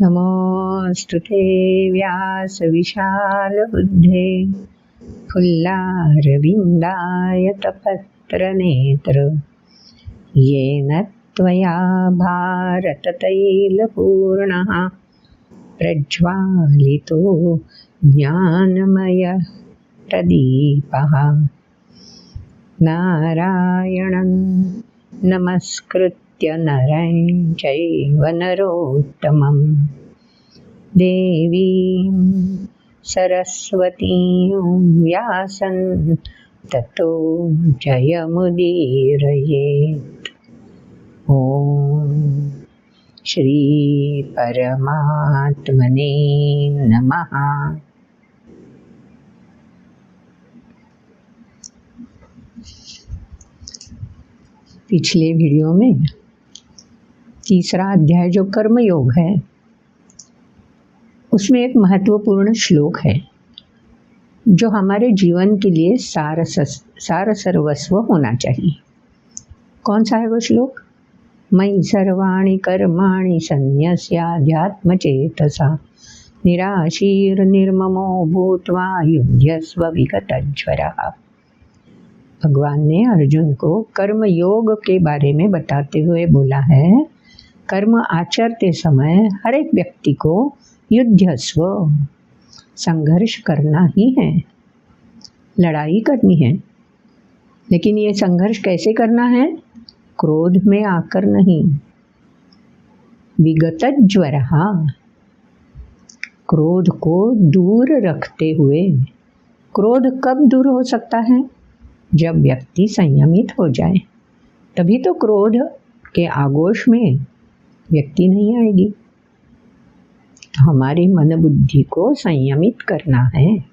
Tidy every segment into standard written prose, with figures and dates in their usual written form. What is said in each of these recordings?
नमोऽस्तुते व्यासविशालबुद्धे फुल्लारविन्दायतपत्रनेत्र येन त्वया भारततैलपूर्णः प्रज्वालितो ज्ञानमयप्रदीपः नारायणं नमस्कृत्य नरं चैव नरोत्तमं देवीं सरस्वतीं व्यासं ततो जयमुदीरयेत्। ॐ श्री परमात्मने नमः। पिछले वीडियो में तीसरा अध्याय जो कर्म योग है उसमें एक महत्वपूर्ण श्लोक है जो हमारे जीवन के लिए सार सर्वस्व होना चाहिए। कौन सा है वो श्लोक? मयि सर्वाणि कर्माणि सन्न्यस्याध्यात्मचेतसा निराशीर्निर्ममो भूत्वा युध्यस्व विगतज्वरः। भगवान ने अर्जुन को कर्म योग के बारे में बताते हुए बोला है, कर्म आचरते समय हर एक व्यक्ति को युद्धस्व, संघर्ष करना ही है, लड़ाई करनी है। लेकिन ये संघर्ष कैसे करना है? क्रोध में आकर नहीं। विगतज्वरः, क्रोध को दूर रखते हुए। क्रोध कब दूर हो सकता है? जब व्यक्ति संयमित हो जाए, तभी तो क्रोध के आगोश में व्यक्ति नहीं आएगी। हमारी मन बुद्धि को संयमित करना है।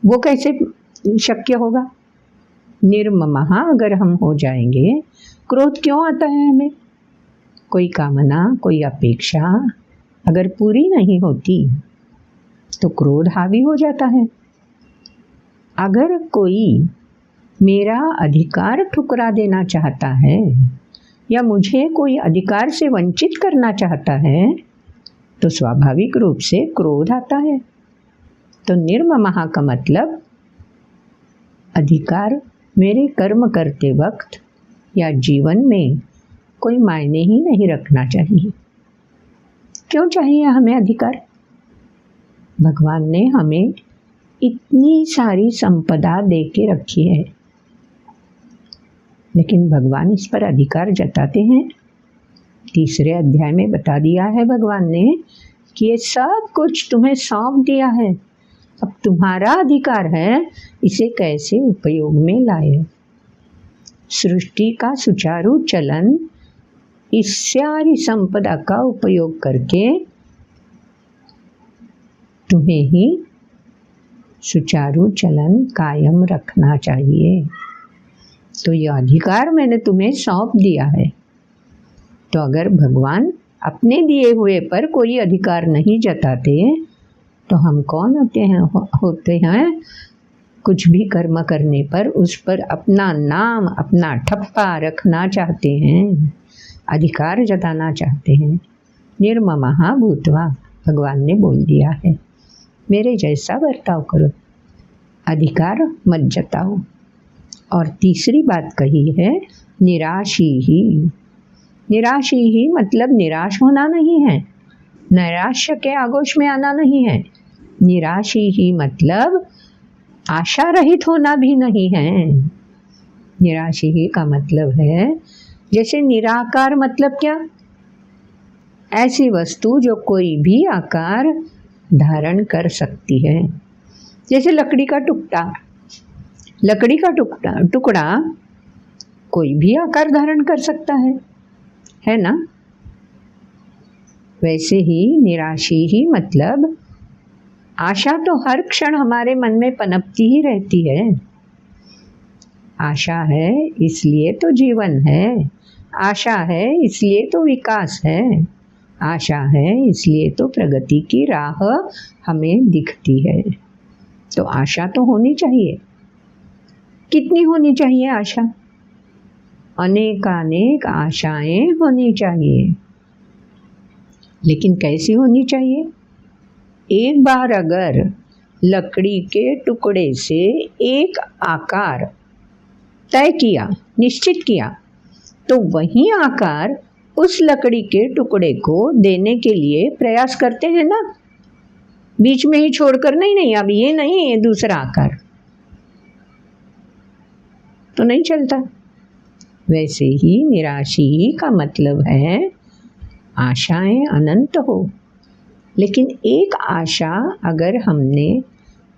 वो कैसे शक्य होगा? निर्ममः अगर हम हो जाएंगे, क्रोध क्यों आता है हमें? कोई कामना, कोई अपेक्षा अगर पूरी नहीं होती तो क्रोध हावी हो जाता है। अगर कोई मेरा अधिकार ठुकरा देना चाहता है या मुझे कोई अधिकार से वंचित करना चाहता है तो स्वाभाविक रूप से क्रोध आता है। तो निर्ममः का मतलब अधिकार मेरे कर्म करते वक्त या जीवन में कोई मायने ही नहीं रखना चाहिए। क्यों चाहिए हमें अधिकार? भगवान ने हमें इतनी सारी संपदा दे के रखी है, लेकिन भगवान इस पर अधिकार जताते हैं। तीसरे अध्याय में बता दिया है भगवान ने कि ये सब कुछ तुम्हें सौंप दिया है, अब तुम्हारा अधिकार है इसे कैसे उपयोग में लाए। सृष्टि का सुचारू चलन इस सारी संपदा का उपयोग करके तुम्हें ही सुचारू चलन कायम रखना चाहिए। तो यह अधिकार मैंने तुम्हें सौंप दिया है। तो अगर भगवान अपने दिए हुए पर कोई अधिकार नहीं जताते तो हम कौन होते हैं कुछ भी कर्म करने पर उस पर अपना नाम, अपना ठप्पा रखना चाहते हैं, अधिकार जताना चाहते हैं। निर्ममः भूत्वा, भगवान ने बोल दिया है, मेरे जैसा बर्ताव करो, अधिकार मत जताओ। और तीसरी बात कही है निराशी ही। निराशी ही मतलब निराश होना नहीं है, नैराश्य के आगोश में आना नहीं है। निराशी ही मतलब आशा रहित होना भी नहीं है। निराशी ही का मतलब है जैसे निराकार मतलब क्या? ऐसी वस्तु जो कोई भी आकार धारण कर सकती है। जैसे लकड़ी का टुकड़ा कोई भी आकार धारण कर सकता है ना? वैसे ही निराशी ही मतलब आशा तो हर क्षण हमारे मन में पनपती ही रहती है। आशा है इसलिए तो जीवन है, आशा है इसलिए तो विकास है, आशा है इसलिए तो प्रगति की राह हमें दिखती है। तो आशा तो होनी चाहिए। कितनी होनी चाहिए आशा? अनेकानेक आशाएं होनी चाहिए। लेकिन कैसी होनी चाहिए? एक बार अगर लकड़ी के टुकड़े से एक आकार तय किया, निश्चित किया, तो वही आकार उस लकड़ी के टुकड़े को देने के लिए प्रयास करते हैं ना, बीच में ही छोड़कर नहीं, अब ये नहीं, ये दूसरा आकार, तो नहीं चलता। वैसे ही निराशी का मतलब है आशाएं अनंत हो, लेकिन एक आशा अगर हमने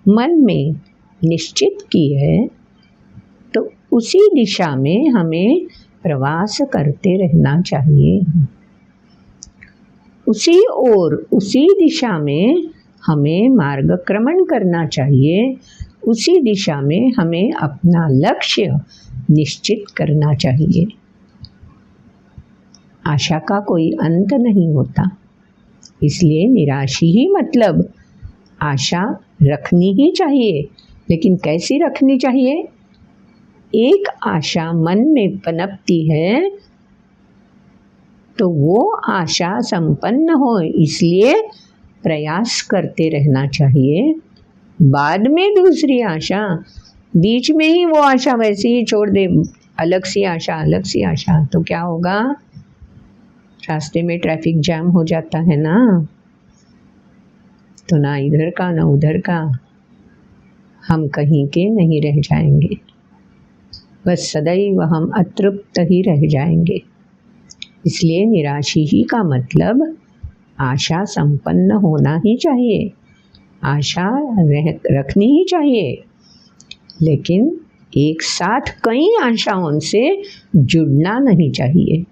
मन में निश्चित की है तो उसी दिशा में हमें प्रवास करते रहना चाहिए, उसी ओर, उसी दिशा में हमें मार्गक्रमण करना चाहिए, उसी दिशा में हमें अपना लक्ष्य निश्चित करना चाहिए। आशा का कोई अंत नहीं होता, इसलिए निराशी ही मतलब आशा रखनी ही चाहिए, लेकिन कैसी रखनी चाहिए? एक आशा मन में पनपती है तो वो आशा संपन्न हो, इसलिए प्रयास करते रहना चाहिए। बाद में दूसरी आशा, बीच में ही वो आशा वैसे ही छोड़ दे, अलग सी आशा, तो क्या होगा? रास्ते में ट्रैफिक जैम हो जाता है ना, तो ना इधर का ना उधर का, हम कहीं के नहीं रह जाएंगे, बस सदैव हम अतृप्त ही रह जाएंगे। इसलिए निराशी ही का मतलब आशा संपन्न होना ही चाहिए, आशा रखनी ही चाहिए, लेकिन एक साथ कई आशाओं से जुड़ना नहीं चाहिए।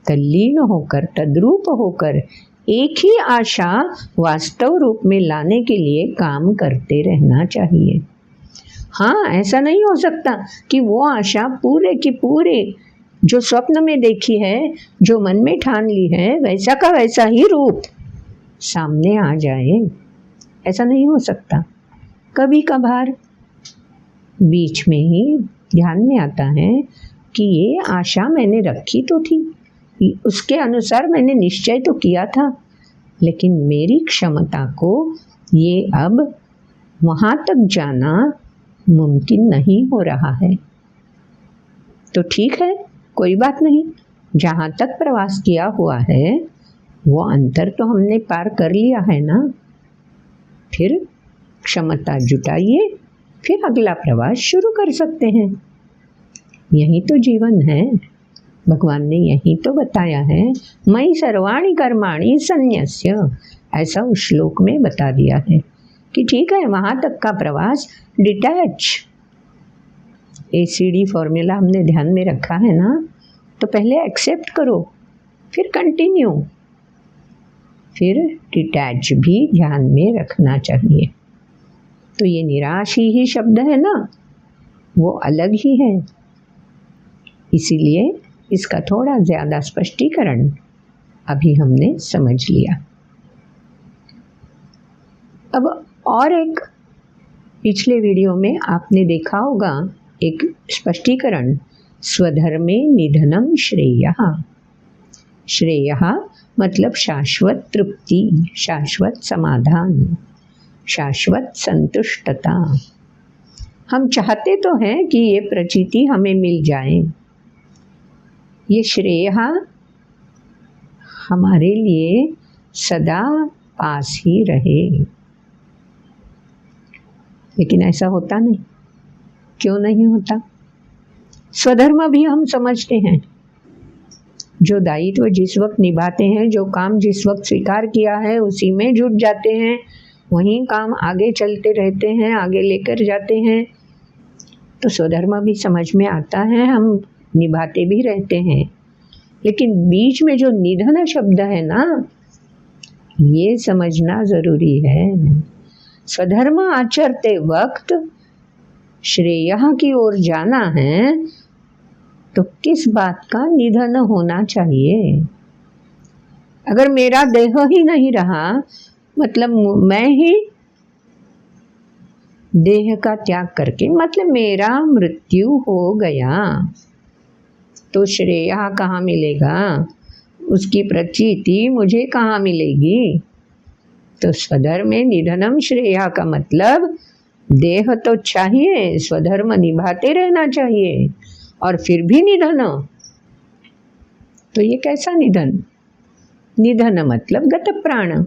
तल्लीन होकर, तद्रूप होकर एक ही आशा वास्तव रूप में लाने के लिए काम करते रहना चाहिए। हाँ, ऐसा नहीं हो सकता कि वो आशा पूरे की पूरे जो स्वप्न में देखी है, जो मन में ठान ली है, वैसा का वैसा ही रूप सामने आ जाए, ऐसा नहीं हो सकता। कभी कभार बीच में ही ध्यान में आता है कि ये आशा मैंने रखी तो थी, उसके अनुसार मैंने निश्चय तो किया था, लेकिन मेरी क्षमता को ये अब वहाँ तक जाना मुमकिन नहीं हो रहा है। तो ठीक है, कोई बात नहीं, जहाँ तक प्रवास किया हुआ है वो अंतर तो हमने पार कर लिया है ना, फिर क्षमता जुटाइए, फिर अगला प्रवास शुरू कर सकते हैं। यही तो जीवन है, भगवान ने यही तो बताया है, मयि सर्वाणि कर्माणि सन्न्यस्य, ऐसा उस श्लोक में बता दिया है कि ठीक है, वहाँ तक का प्रवास डिटैच, ACD फॉर्मूला हमने ध्यान में रखा है ना, तो पहले एक्सेप्ट करो, फिर कंटिन्यू, फिर डिटैच भी ध्यान में रखना चाहिए। तो ये निराशी ही शब्द है ना, वो अलग ही है, इसीलिए इसका थोड़ा ज़्यादा स्पष्टीकरण अभी हमने समझ लिया। अब और एक पिछले वीडियो में आपने देखा होगा एक स्पष्टीकरण, स्वधर्मे निधनम श्रेयः। श्रेयः मतलब शाश्वत तृप्ति, शाश्वत समाधान, शाश्वत संतुष्टता। हम चाहते तो हैं कि ये प्रचिति हमें मिल जाए, ये श्रेय हमारे लिए सदा पास ही रहे, लेकिन ऐसा होता नहीं। क्यों नहीं होता? स्वधर्म भी हम समझते हैं, जो दायित्व जिस वक्त निभाते हैं, जो काम जिस वक्त स्वीकार किया है उसी में जुट जाते हैं, वहीं काम आगे चलते रहते हैं, आगे लेकर जाते हैं, तो स्वधर्म भी समझ में आता है, हम निभाते भी रहते हैं। लेकिन बीच में जो निधन शब्द है ना, ये समझना ज़रूरी है। स्वधर्म आचरते वक्त श्रेय की ओर जाना है, तो किस बात का निधन होना चाहिए? अगर मेरा देह ही नहीं रहा, मतलब मैं ही देह का त्याग करके, मतलब मेरा मृत्यु हो गया, तो श्रेय कहाँ मिलेगा? उसकी प्रचीति मुझे कहाँ मिलेगी। तो स्वधर्मे निधनम श्रेया का मतलब देह तो चाहिए, स्वधर्म निभाते रहना चाहिए, और फिर भी निधन। तो ये कैसा निधन? निधन मतलब गत प्राण।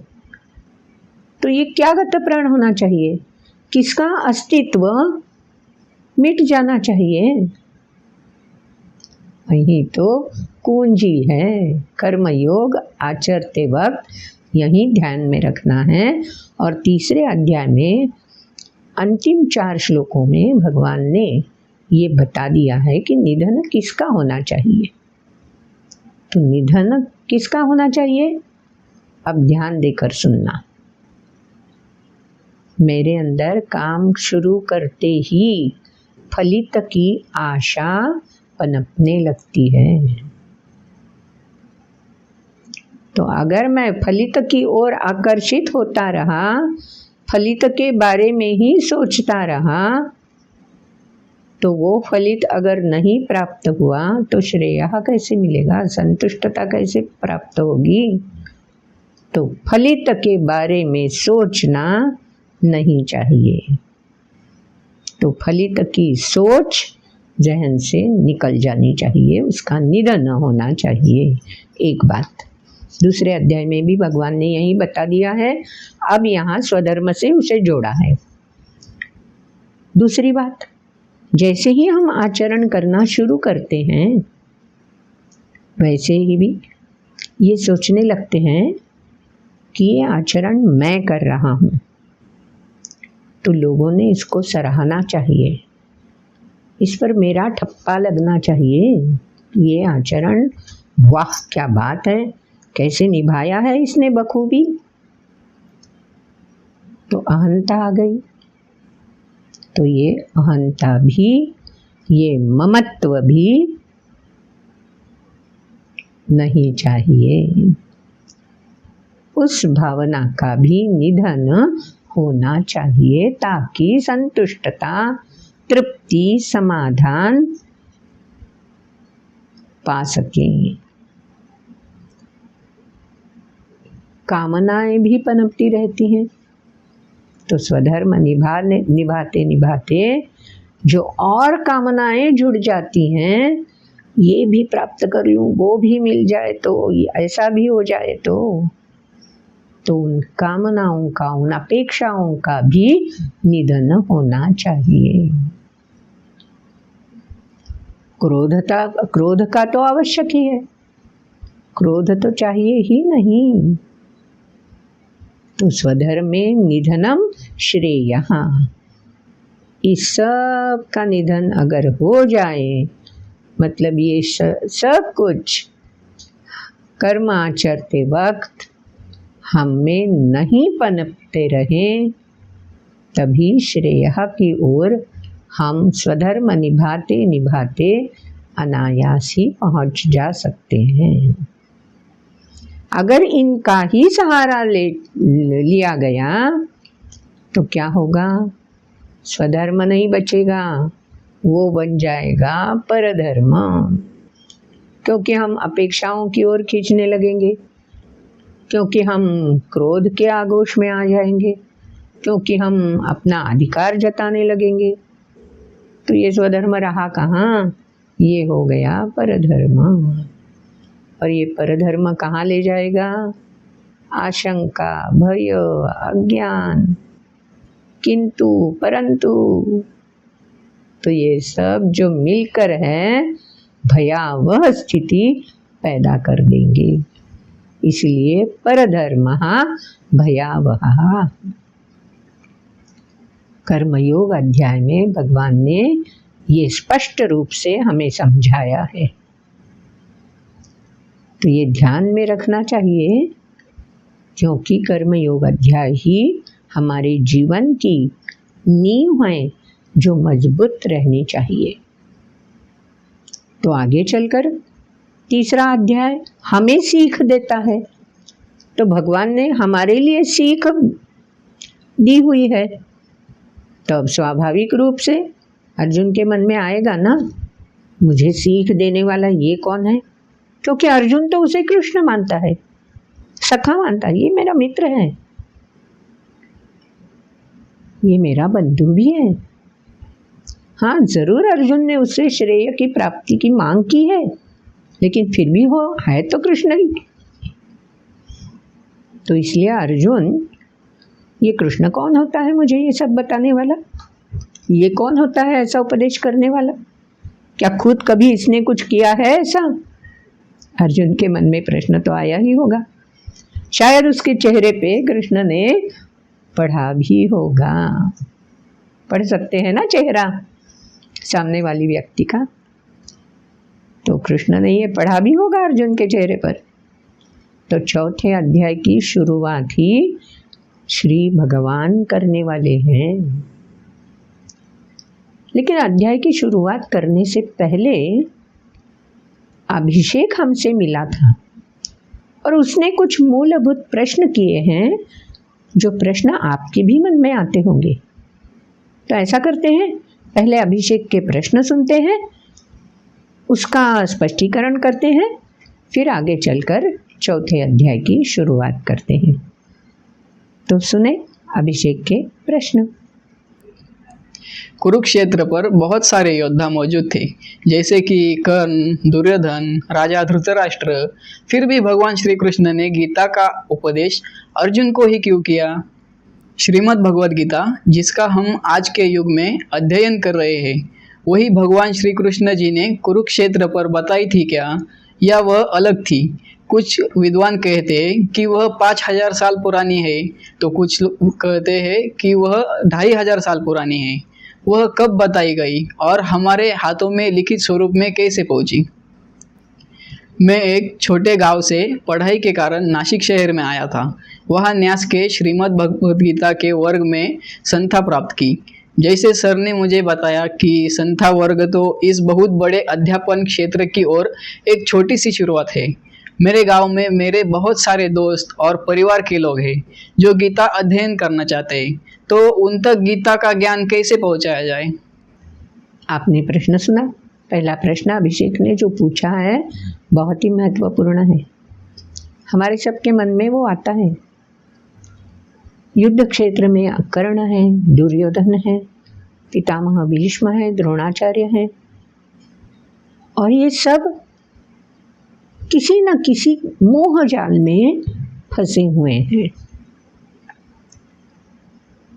तो ये क्या गत प्राण होना चाहिए? किसका अस्तित्व मिट जाना चाहिए? वही तो कुंजी है। कर्मयोग आचरते वक्त यही ध्यान में रखना है। और तीसरे अध्याय में अंतिम 4 श्लोकों में भगवान ने ये बता दिया है कि निधन किसका होना चाहिए। तो निधन किसका होना चाहिए? अब ध्यान देकर सुनना। मेरे अंदर काम शुरू करते ही फलित की आशा पनपने लगती है। तो अगर मैं फलित की ओर आकर्षित होता रहा, फलित के बारे में ही सोचता रहा, तो वो फलित अगर नहीं प्राप्त हुआ तो श्रेय कैसे मिलेगा, संतुष्टता कैसे प्राप्त होगी। तो फलित के बारे में सोचना नहीं चाहिए। तो फलित की सोच जहन से निकल जानी चाहिए, उसका निधन होना चाहिए। एक बात। दूसरे अध्याय में भी भगवान ने यही बता दिया है। अब यहाँ स्वधर्म से उसे जोड़ा है। दूसरी बात, जैसे ही हम आचरण करना शुरू करते हैं वैसे ही भी ये सोचने लगते हैं कि ये आचरण मैं कर रहा हूँ, तो लोगों ने इसको सराहना चाहिए, इस पर मेरा ठप्पा लगना चाहिए। ये आचरण वाह क्या बात है, कैसे निभाया है इसने बखूबी। तो अहंता आ गई। तो ये अहंता भी, ये ममत्व भी नहीं चाहिए। उस भावना का भी निधन होना चाहिए ताकि संतुष्टता, तृप्ति, समाधान पा सकें। कामनाएं भी पनपती रहती हैं। तो स्वधर्म निभाते निभाते जो और कामनाएं जुड़ जाती हैं, ये भी प्राप्त कर लूँ, वो भी मिल जाए तो, ऐसा भी हो जाए तो उन कामनाओं का, उन अपेक्षाओं का भी निधन होना चाहिए। क्रोध का तो आवश्यक ही है, क्रोध तो चाहिए ही नहीं। तो स्वधर्मे निधनम श्रेयः, इस सब का निधन अगर हो जाए, मतलब ये सब कुछ कर्म आचरते वक्त हम में नहीं पनपते रहे, तभी श्रेय की ओर हम स्वधर्म निभाते निभाते अनायास ही पहुँच जा सकते हैं। अगर इनका ही सहारा लिया गया तो क्या होगा? स्वधर्म नहीं बचेगा, वो बन जाएगा परधर्म। क्योंकि हम अपेक्षाओं की ओर खींचने लगेंगे, क्योंकि हम क्रोध के आगोश में आ जाएंगे, क्योंकि हम अपना अधिकार जताने लगेंगे। तो ये स्वधर्म रहा कहाँ? ये हो गया परधर्म। और ये परधर्म कहाँ ले जाएगा? आशंका, भय, अज्ञान, किंतु परंतु। तो ये सब जो मिलकर है भयावह स्थिति पैदा कर देंगे। इसलिए परधर्मः भयावहः। कर्मयोग अध्याय में भगवान ने ये स्पष्ट रूप से हमें समझाया है। तो ये ध्यान में रखना चाहिए, क्योंकि कर्मयोग अध्याय ही हमारे जीवन की नींव है जो मजबूत रहनी चाहिए। तो आगे चलकर तीसरा अध्याय हमें सीख देता है। तो भगवान ने हमारे लिए सीख दी हुई है, तो अब स्वाभाविक रूप से अर्जुन के मन में आएगा ना, मुझे सीख देने वाला ये कौन है? क्योंकि अर्जुन तो उसे कृष्ण मानता है, सखा मानता है, ये मेरा मित्र है, ये मेरा बंधु भी है। हाँ, जरूर अर्जुन ने उससे श्रेय की प्राप्ति की मांग की है, लेकिन फिर भी वो है तो कृष्ण ही। तो इसलिए अर्जुन, ये कृष्ण कौन होता है मुझे ये सब बताने वाला, ये कौन होता है ऐसा उपदेश करने वाला, क्या खुद कभी इसने कुछ किया है ऐसा? अर्जुन के मन में प्रश्न तो आया ही होगा, शायद उसके चेहरे पे कृष्ण ने पढ़ा भी होगा। पढ़ सकते हैं ना चेहरा सामने वाली व्यक्ति का, तो कृष्ण ने ये पढ़ा भी होगा अर्जुन के चेहरे पर। तो चौथे अध्याय की शुरुआत ही श्री भगवान करने वाले हैं। लेकिन अध्याय की शुरुआत करने से पहले अभिषेक हमसे मिला था और उसने कुछ मूलभूत प्रश्न किए हैं, जो प्रश्न आपके भी मन में आते होंगे। तो ऐसा करते हैं, पहले अभिषेक के प्रश्न सुनते हैं, उसका स्पष्टीकरण करते हैं, फिर आगे चलकर चौथे अध्याय की शुरुआत करते हैं। तो सुने अभिषेक के प्रश्न। कुरुक्षेत्र पर बहुत सारे योद्धा मौजूद थे, जैसे कि कर्ण, दुर्योधन, राजा धृतराष्ट्र। फिर भी भगवान श्री कृष्ण ने गीता का उपदेश अर्जुन को ही क्यों किया? श्रीमद् भगवद गीता, जिसका हम आज के युग में अध्ययन कर रहे हैं, वही भगवान श्री कृष्ण जी ने कुरुक्षेत्र पर बताई थी क्या, या वह अलग थी? कुछ विद्वान कहते हैं कि वह 5000 साल पुरानी है, तो कुछ लोग कहते हैं कि वह 2500 साल पुरानी है। वह कब बताई गई और हमारे हाथों में लिखित स्वरूप में कैसे पहुंची? मैं एक छोटे गांव से पढ़ाई के कारण नासिक शहर में आया था। वहाँ न्यास के श्रीमद् भगवद गीता के वर्ग में संथा प्राप्त की। जैसे सर ने मुझे बताया कि संथा वर्ग तो इस बहुत बड़े अध्यापन क्षेत्र की ओर एक छोटी सी शुरुआत है। मेरे गांव में मेरे बहुत सारे दोस्त और परिवार के लोग हैं जो गीता अध्ययन करना चाहते हैं, तो उन तक गीता का ज्ञान कैसे पहुंचाया जाए? आपने प्रश्न सुना। पहला प्रश्न अभिषेक ने जो पूछा है बहुत ही महत्वपूर्ण है, हमारे सबके मन में वो आता है। युद्ध क्षेत्र में कर्ण है, दुर्योधन है, पितामह भीष्म है, द्रोणाचार्य है, और ये सब किसी न किसी मोह जाल में फंसे हुए हैं।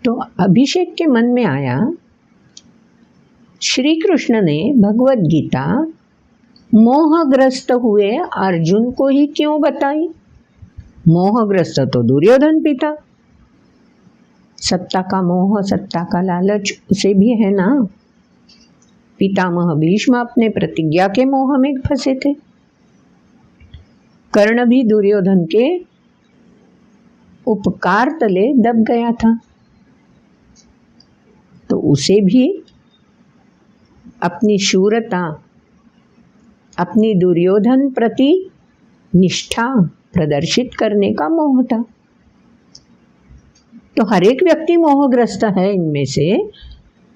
तो अभिषेक के मन में आया, श्री कृष्ण ने भगवद गीता मोहग्रस्त हुए अर्जुन को ही क्यों बताई? मोहग्रस्त तो दुर्योधन पिता, सत्ता का मोह, सत्ता का लालच उसे भी है ना। पितामह भीष्म अपने प्रतिज्ञा के मोह में फंसे थे। कर्ण भी दुर्योधन के उपकार तले दब गया था, तो उसे भी अपनी शूरता, अपनी दुर्योधन प्रति निष्ठा प्रदर्शित करने का मोह था। तो हर एक व्यक्ति मोहग्रस्त है इनमें से,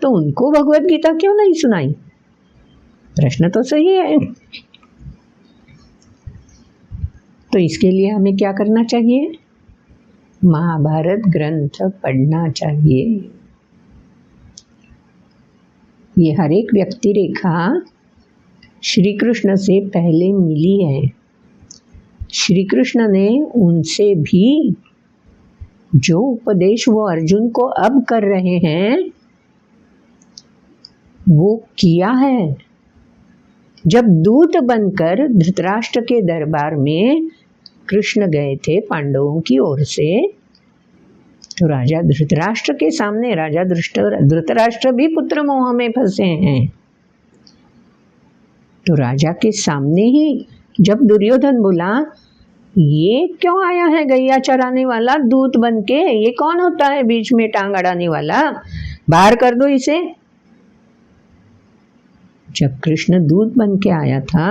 तो उनको भगवद गीता क्यों नहीं सुनाई? प्रश्न तो सही है। तो इसके लिए हमें क्या करना चाहिए? महाभारत ग्रंथ पढ़ना चाहिए। ये हर एक व्यक्ति रेखा श्री कृष्ण से पहले मिली है। श्री कृष्ण ने उनसे भी जो उपदेश वो अर्जुन को अब कर रहे हैं वो किया है। जब दूत बनकर धृतराष्ट्र के दरबार में कृष्ण गए थे पांडवों की ओर से, तो राजा धृतराष्ट्र के सामने, राजा धृतराष्ट्र भी पुत्र मोह में फंसे हैं, तो राजा के सामने ही जब दुर्योधन बोला, ये क्यों आया है गैया चराने वाला दूत बन के, ये कौन होता है बीच में टांग अड़ाने वाला, बाहर कर दो इसे। जब कृष्ण दूत बन के आया था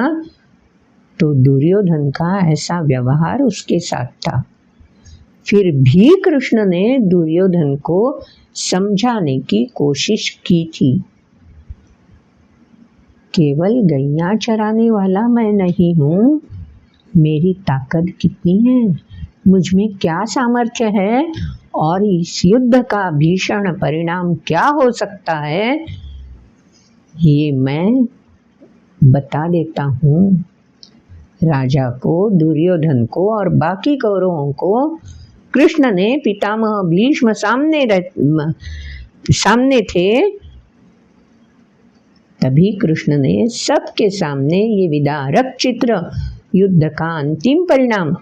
तो दुर्योधन का ऐसा व्यवहार उसके साथ था। फिर भी कृष्ण ने दुर्योधन को समझाने की कोशिश की थी। केवल गैया चराने वाला मैं नहीं हूँ, मेरी ताकत कितनी है, मुझ में क्या सामर्थ्य है और इस युद्ध का भीषण परिणाम क्या हो सकता है, ये मैं बता देता हूँ। राजा को, दुर्योधन को और बाकी कौरवों को कृष्ण ने, पितामह भीष्म सामने थे, तभी कृष्ण ने सबके सामने ये विदारक चित्र, युद्ध का अंतिम परिणाम,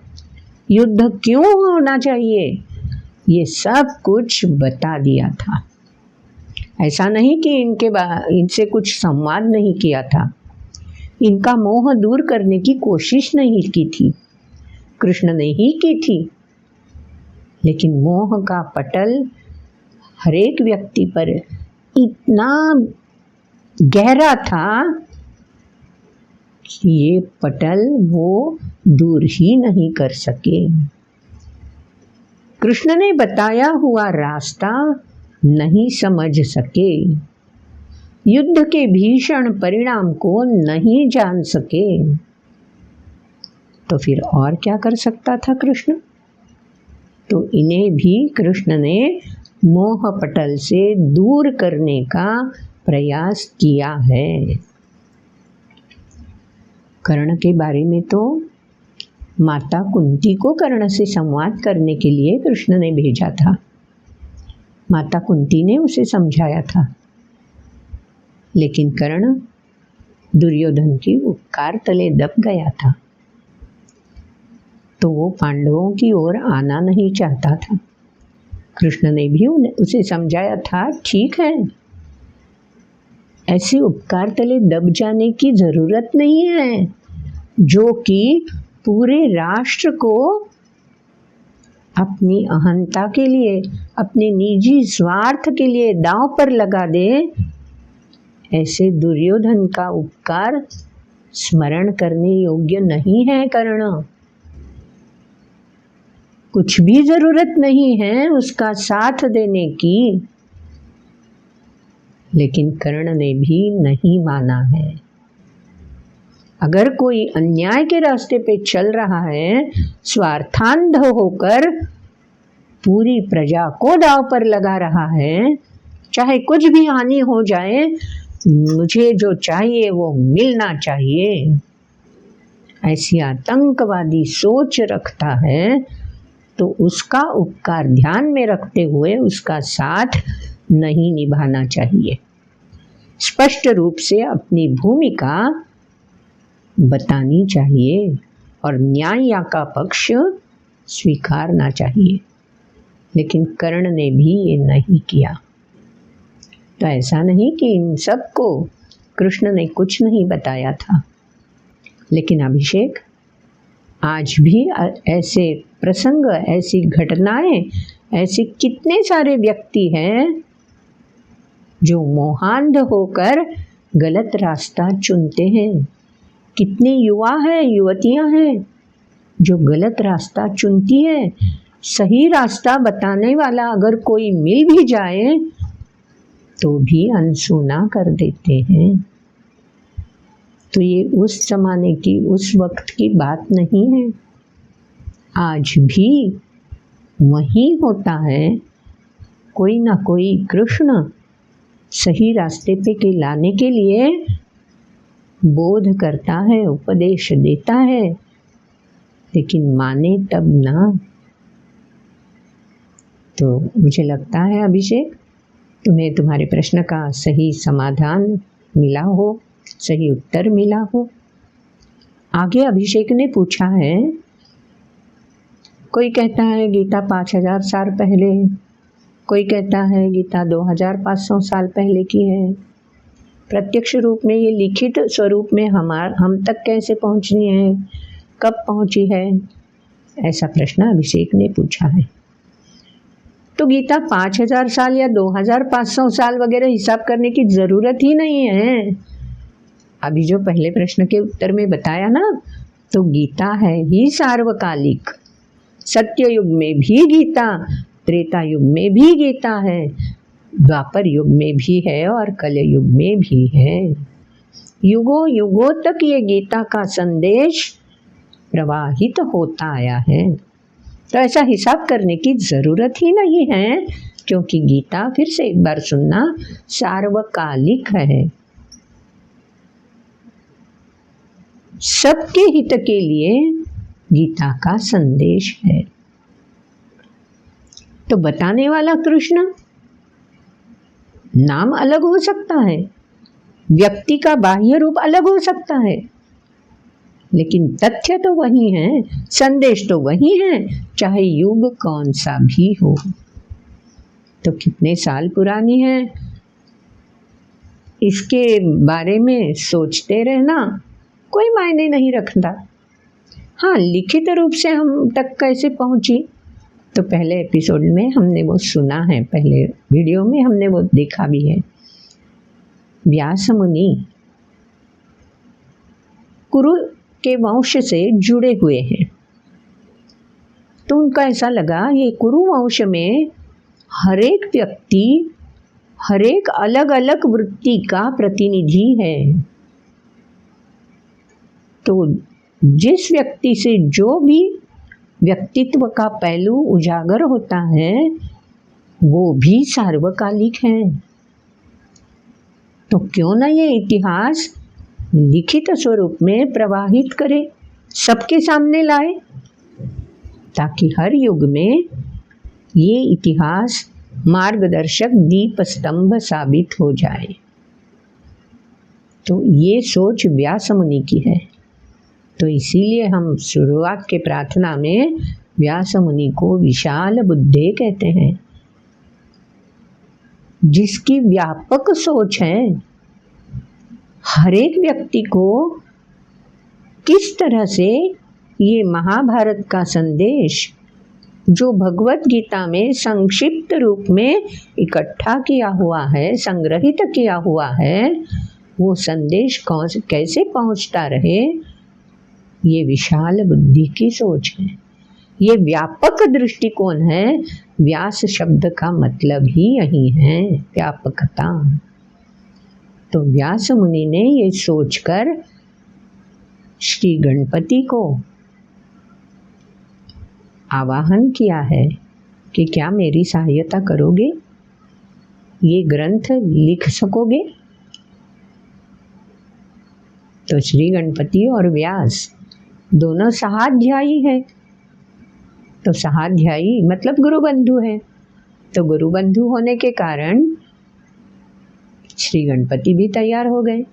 युद्ध क्यों होना चाहिए, ये सब कुछ बता दिया था। ऐसा नहीं कि इनसे कुछ संवाद नहीं किया था, इनका मोह दूर करने की कोशिश नहीं की थी, कृष्ण ने ही की थी। लेकिन मोह का पटल हरेक व्यक्ति पर इतना गहरा था कि ये पटल वो दूर ही नहीं कर सके। कृष्ण ने बताया हुआ रास्ता नहीं समझ सके, युद्ध के भीषण परिणाम को नहीं जान सके, तो फिर और क्या कर सकता था कृष्ण? तो इन्हें भी कृष्ण ने मोह पटल से दूर करने का प्रयास किया है। कर्ण के बारे में तो माता कुंती को कर्ण से संवाद करने के लिए कृष्ण ने भेजा था। माता कुंती ने उसे समझाया था, लेकिन कर्ण दुर्योधन की उपकार तले दब गया था, तो वो पांडवों की ओर आना नहीं चाहता था। कृष्ण ने भी उसे समझाया था, ठीक है, ऐसे उपकार तले दब जाने की जरूरत नहीं है, जो कि पूरे राष्ट्र को अपनी अहंता के लिए, अपने निजी स्वार्थ के लिए दांव पर लगा दे, ऐसे दुर्योधन का उपकार स्मरण करने योग्य नहीं है कर्ण। कुछ भी जरूरत नहीं है उसका साथ देने की। लेकिन कर्ण ने भी नहीं माना है। अगर कोई अन्याय के रास्ते पे चल रहा है, स्वार्थांध होकर पूरी प्रजा को दांव पर लगा रहा है, चाहे कुछ भी हानि हो जाए, मुझे जो चाहिए वो मिलना चाहिए, ऐसी आतंकवादी सोच रखता है, तो उसका उपकार ध्यान में रखते हुए उसका साथ नहीं निभाना चाहिए। स्पष्ट रूप से अपनी भूमिका बतानी चाहिए और न्याय का पक्ष स्वीकारना चाहिए। लेकिन कर्ण ने भी ये नहीं किया। तो ऐसा नहीं कि इन सबको कृष्ण ने कुछ नहीं बताया था, लेकिन अभिषेक, आज भी ऐसे प्रसंग, ऐसी घटनाएं, ऐसे कितने सारे व्यक्ति हैं जो मोहांध होकर गलत रास्ता चुनते हैं। कितने युवा हैं, युवतियां हैं जो गलत रास्ता चुनती है। सही रास्ता बताने वाला अगर कोई मिल भी जाए तो भी अनसुना कर देते हैं। तो ये उस जमाने की, उस वक्त की बात नहीं है, आज भी वही होता है। कोई ना कोई कृष्ण सही रास्ते पे के लाने के लिए बोध करता है, उपदेश देता है, लेकिन माने तब ना। तो मुझे लगता है अभिषेक, तुम्हें तुम्हारे प्रश्न का सही समाधान मिला हो, सही उत्तर मिला हो। आगे अभिषेक ने पूछा है, कोई कहता है गीता 5000 साल पहले, कोई कहता है गीता 2500 साल पहले की है। प्रत्यक्ष रूप में ये लिखित स्वरूप में हम तक कैसे पहुंचनी है, कब पहुंची है, ऐसा प्रश्न अभिषेक ने पूछा है। तो गीता 5000 साल या 2500 साल वगैरह हिसाब करने की ज़रूरत ही नहीं है। अभी जो पहले प्रश्न के उत्तर में बताया ना, तो गीता है ही सार्वकालिक। सत्य युग में भी गीता, त्रेता युग में भी गीता है, द्वापर युग में भी है और कलयुग में भी है। युगों युगों तक ये गीता का संदेश प्रवाहित होता आया है। तो ऐसा हिसाब करने की जरूरत ही नहीं है, क्योंकि गीता, फिर से एक बार सुनना, सार्वकालिक है, सबके हित के लिए गीता का संदेश है। तो बताने वाला कृष्ण, नाम अलग हो सकता है, व्यक्ति का बाह्य रूप अलग हो सकता है, लेकिन तथ्य तो वही है, संदेश तो वही है, चाहे युग कौन सा भी हो। तो कितने साल पुरानी है, इसके बारे में सोचते रहना कोई मायने नहीं रखता। हाँ, लिखित रूप से हम तक कैसे पहुंची, तो पहले एपिसोड में हमने वो सुना है, पहले वीडियो में हमने वो देखा भी है। व्यास मुनि कुरु के वंश से जुड़े हुए हैं, तो उनका ऐसा लगा ये कुरु वंश में हर एक व्यक्ति हर एक अलग अलग वृत्ति का प्रतिनिधि है। तो जिस व्यक्ति से जो भी व्यक्तित्व का पहलू उजागर होता है वो भी सार्वकालिक है। तो क्यों न ये इतिहास लिखित स्वरूप में प्रवाहित करे, सबके सामने लाए, ताकि हर युग में ये इतिहास मार्गदर्शक दीप स्तंभ साबित हो जाए। तो ये सोच व्यास मुनि की है। तो इसीलिए हम शुरुआत के प्रार्थना में व्यास मुनि को विशाल बुद्धे कहते हैं, जिसकी व्यापक सोच है। हर एक व्यक्ति को किस तरह से ये महाभारत का संदेश, जो भगवत गीता में संक्षिप्त रूप में इकट्ठा किया हुआ है, संग्रहित किया हुआ है, वो संदेश कैसे पहुंचता रहे, ये विशाल बुद्धि की सोच है, ये व्यापक दृष्टिकोण है। व्यास शब्द का मतलब ही यही है, व्यापकता। तो व्यास मुनि ने ये सोचकर श्री गणपति को आवाहन किया है कि क्या मेरी सहायता करोगे, ये ग्रंथ लिख सकोगे। तो श्री गणपति और व्यास दोनों सहाध्यायी है। तो सहाध्यायी मतलब गुरु बंधु है। तो गुरु बंधु होने के कारण श्री गणपति भी तैयार हो गए।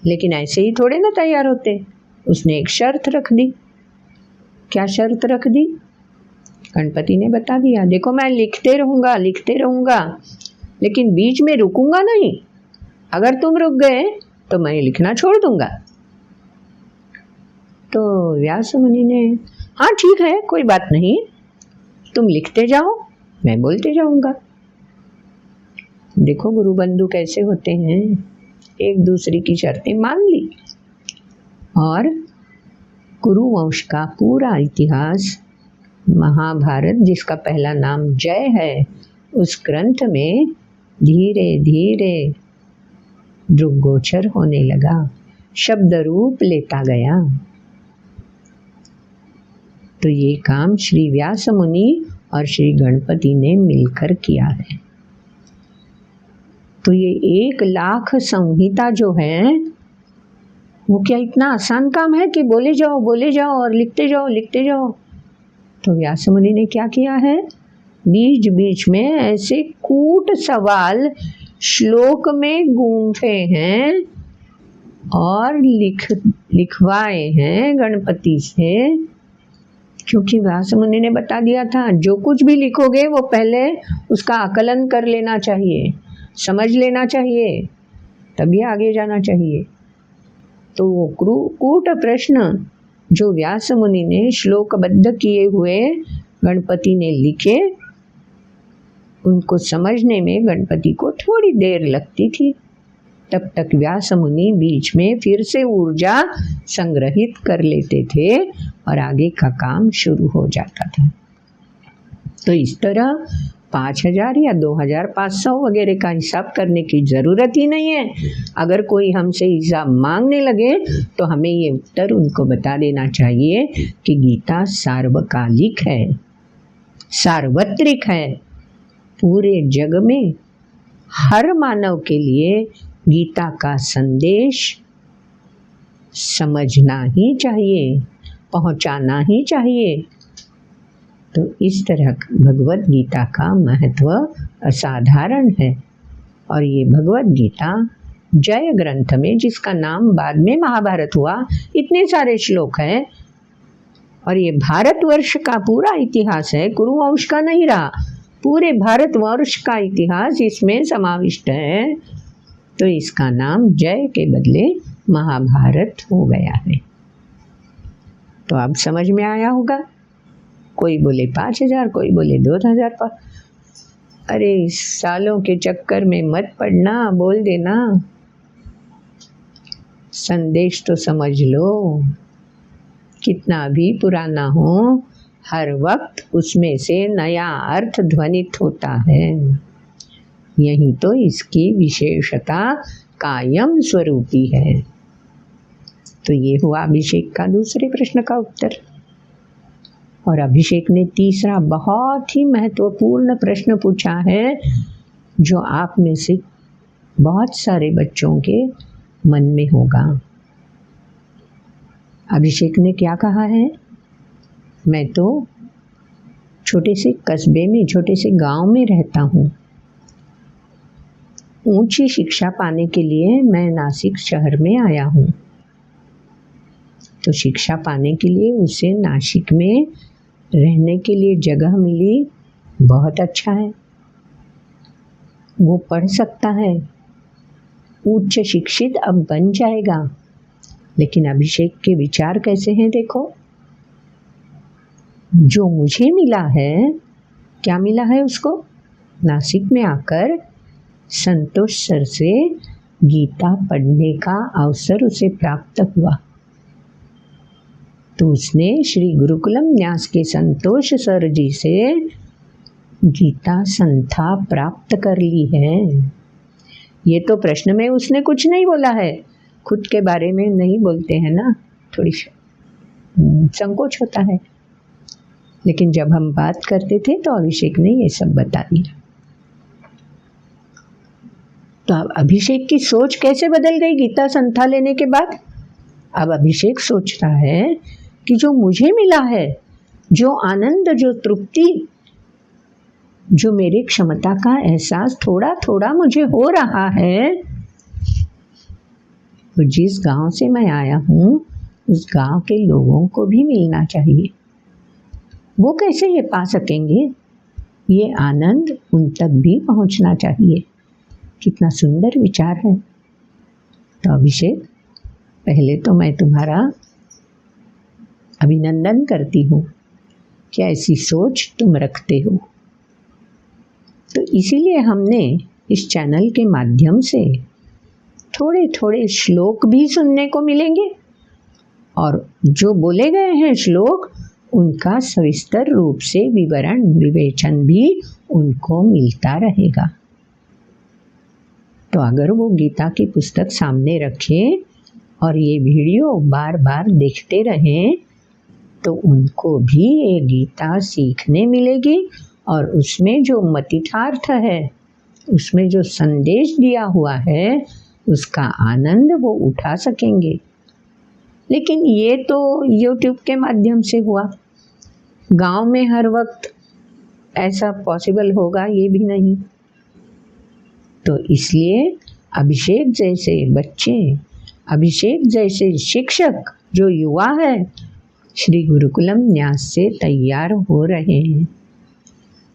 लेकिन ऐसे ही थोड़े ना तैयार होते, उसने एक शर्त रख दी। क्या शर्त रख दी? गणपति ने बता दिया, देखो मैं लिखते रहूँगा, लेकिन बीच में रुकूंगा नहीं। अगर तुम रुक गए तो मैं लिखना छोड़ दूंगा। तो व्यास मुनि ने, हाँ ठीक है, कोई बात नहीं, तुम लिखते जाओ, मैं बोलते जाऊंगा। देखो गुरु बंधु कैसे होते हैं, एक दूसरे की शर्तें मान ली और कुरु वंश का पूरा इतिहास, महाभारत जिसका पहला नाम जय है, उस ग्रंथ में धीरे धीरे दृग्गोचर होने लगा, शब्द रूप लेता गया। तो ये काम श्री व्यास मुनि और श्री गणपति ने मिलकर किया है। तो ये 1,00,000 संहिता जो है, वो क्या इतना आसान काम है कि बोले जाओ और लिखते जाओ। तो व्यास मुनि ने क्या किया है, बीच बीच में ऐसे कूट सवाल श्लोक में गूंथे हैं और लिखवाए हैं गणपति से, क्योंकि व्यास मुनि ने बता दिया था जो कुछ भी लिखोगे वो पहले उसका आकलन कर लेना चाहिए, समझ लेना चाहिए, तभी आगे जाना चाहिए। तो वो कूट प्रश्न जो व्यास मुनि ने श्लोकबद्ध किए हुए गणपति ने लिखे, उनको समझने में गणपति को थोड़ी देर लगती थी। तब तक व्यास मुनि बीच में फिर से ऊर्जा संग्रहित कर लेते थे और आगे का काम शुरू हो जाता था। तो इस तरह 5,000 या 2,500 वगैरह का हिसाब करने की ज़रूरत ही नहीं है। अगर कोई हमसे हिसाब मांगने लगे तो हमें ये उत्तर उनको बता देना चाहिए कि गीता सार्वकालिक है, सार्वत्रिक है। पूरे जग में हर मानव के लिए गीता का संदेश समझना ही चाहिए, पहुंचाना ही चाहिए। तो इस तरह भगवत गीता का महत्व असाधारण है। और ये भगवत गीता जय ग्रंथ में, जिसका नाम बाद में महाभारत हुआ, इतने सारे श्लोक हैं। और ये भारतवर्ष का पूरा इतिहास है, कुरुवंश का नहीं रहा, पूरे भारतवर्ष का इतिहास इसमें समाविष्ट है। तो इसका नाम जय के बदले महाभारत हो गया है। तो अब समझ में आया होगा। कोई बोले 5,000, कोई बोले 2,000। अरे इस सालों के चक्कर में मत पड़ना, बोल देना, संदेश तो समझ लो। कितना भी पुराना हो, हर वक्त उसमें से नया अर्थ ध्वनित होता है। यही तो इसकी विशेषता कायम स्वरूपी है। तो ये हुआ अभिषेक का दूसरे प्रश्न का उत्तर। और अभिषेक ने तीसरा बहुत ही महत्वपूर्ण प्रश्न पूछा है, जो आप में से बहुत सारे बच्चों के मन में होगा। अभिषेक ने क्या कहा है? मैं तो छोटे से कस्बे में, छोटे से गांव में रहता हूँ। ऊंची शिक्षा पाने के लिए मैं नासिक शहर में आया हूँ। तो शिक्षा पाने के लिए उसे नासिक में रहने के लिए जगह मिली, बहुत अच्छा है। वो पढ़ सकता है, उच्च शिक्षित अब बन जाएगा। लेकिन अभिषेक के विचार कैसे हैं देखो। जो मुझे मिला है, क्या मिला है उसको? नासिक में आकर संतोष सर से गीता पढ़ने का अवसर उसे प्राप्त हुआ। तो उसने श्री गुरुकुलम न्यास के संतोष सर जी से गीता संथा प्राप्त कर ली है। ये तो प्रश्न में उसने कुछ नहीं बोला है, खुद के बारे में नहीं बोलते हैं ना, थोड़ी संकोच होता है। लेकिन जब हम बात करते थे तो अभिषेक ने ये सब बता दिया। तो अब अभिषेक की सोच कैसे बदल गई गीता संथा लेने के बाद? अब अभिषेक सोच रहा है कि जो मुझे मिला है, जो आनंद, जो तृप्ति, जो मेरी क्षमता का एहसास थोड़ा थोड़ा मुझे हो रहा है, तो जिस गांव से मैं आया हूँ उस गांव के लोगों को भी मिलना चाहिए। वो कैसे ये पा सकेंगे? ये आनंद उन तक भी पहुँचना चाहिए। कितना सुंदर विचार है। तो अभिषेक, पहले तो मैं तुम्हारा अभिनंदन करती हूँ कि ऐसी सोच तुम रखते हो। तो इसीलिए हमने इस चैनल के माध्यम से थोड़े थोड़े श्लोक भी सुनने को मिलेंगे, और जो बोले गए हैं श्लोक, उनका सविस्तर रूप से विवरण, विवेचन भी उनको मिलता रहेगा। तो अगर वो गीता की पुस्तक सामने रखें और ये वीडियो बार बार देखते रहें, तो उनको भी ये गीता सीखने मिलेगी, और उसमें जो मतिथार्थ है, उसमें जो संदेश दिया हुआ है, उसका आनंद वो उठा सकेंगे। लेकिन ये तो YouTube के माध्यम से हुआ। गांव में हर वक्त ऐसा पॉसिबल होगा ये भी नहीं। तो इसलिए अभिषेक जैसे बच्चे, अभिषेक जैसे शिक्षक जो युवा है, श्री गुरुकुलम न्यास से तैयार हो रहे हैं।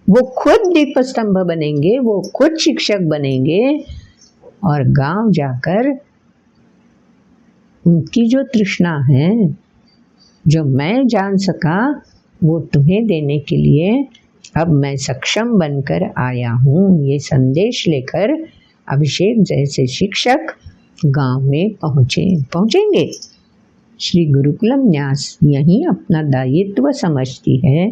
वो खुद दीपस्तंभ बनेंगे, वो खुद शिक्षक बनेंगे, और गांव जाकर उनकी जो तृष्णा है, जो मैं जान सका, वो तुम्हें देने के लिए अब मैं सक्षम बनकर आया हूँ। ये संदेश लेकर अभिषेक जैसे शिक्षक गांव में पहुँचेंगे। श्री गुरुकुलम न्यास यही अपना दायित्व समझती है,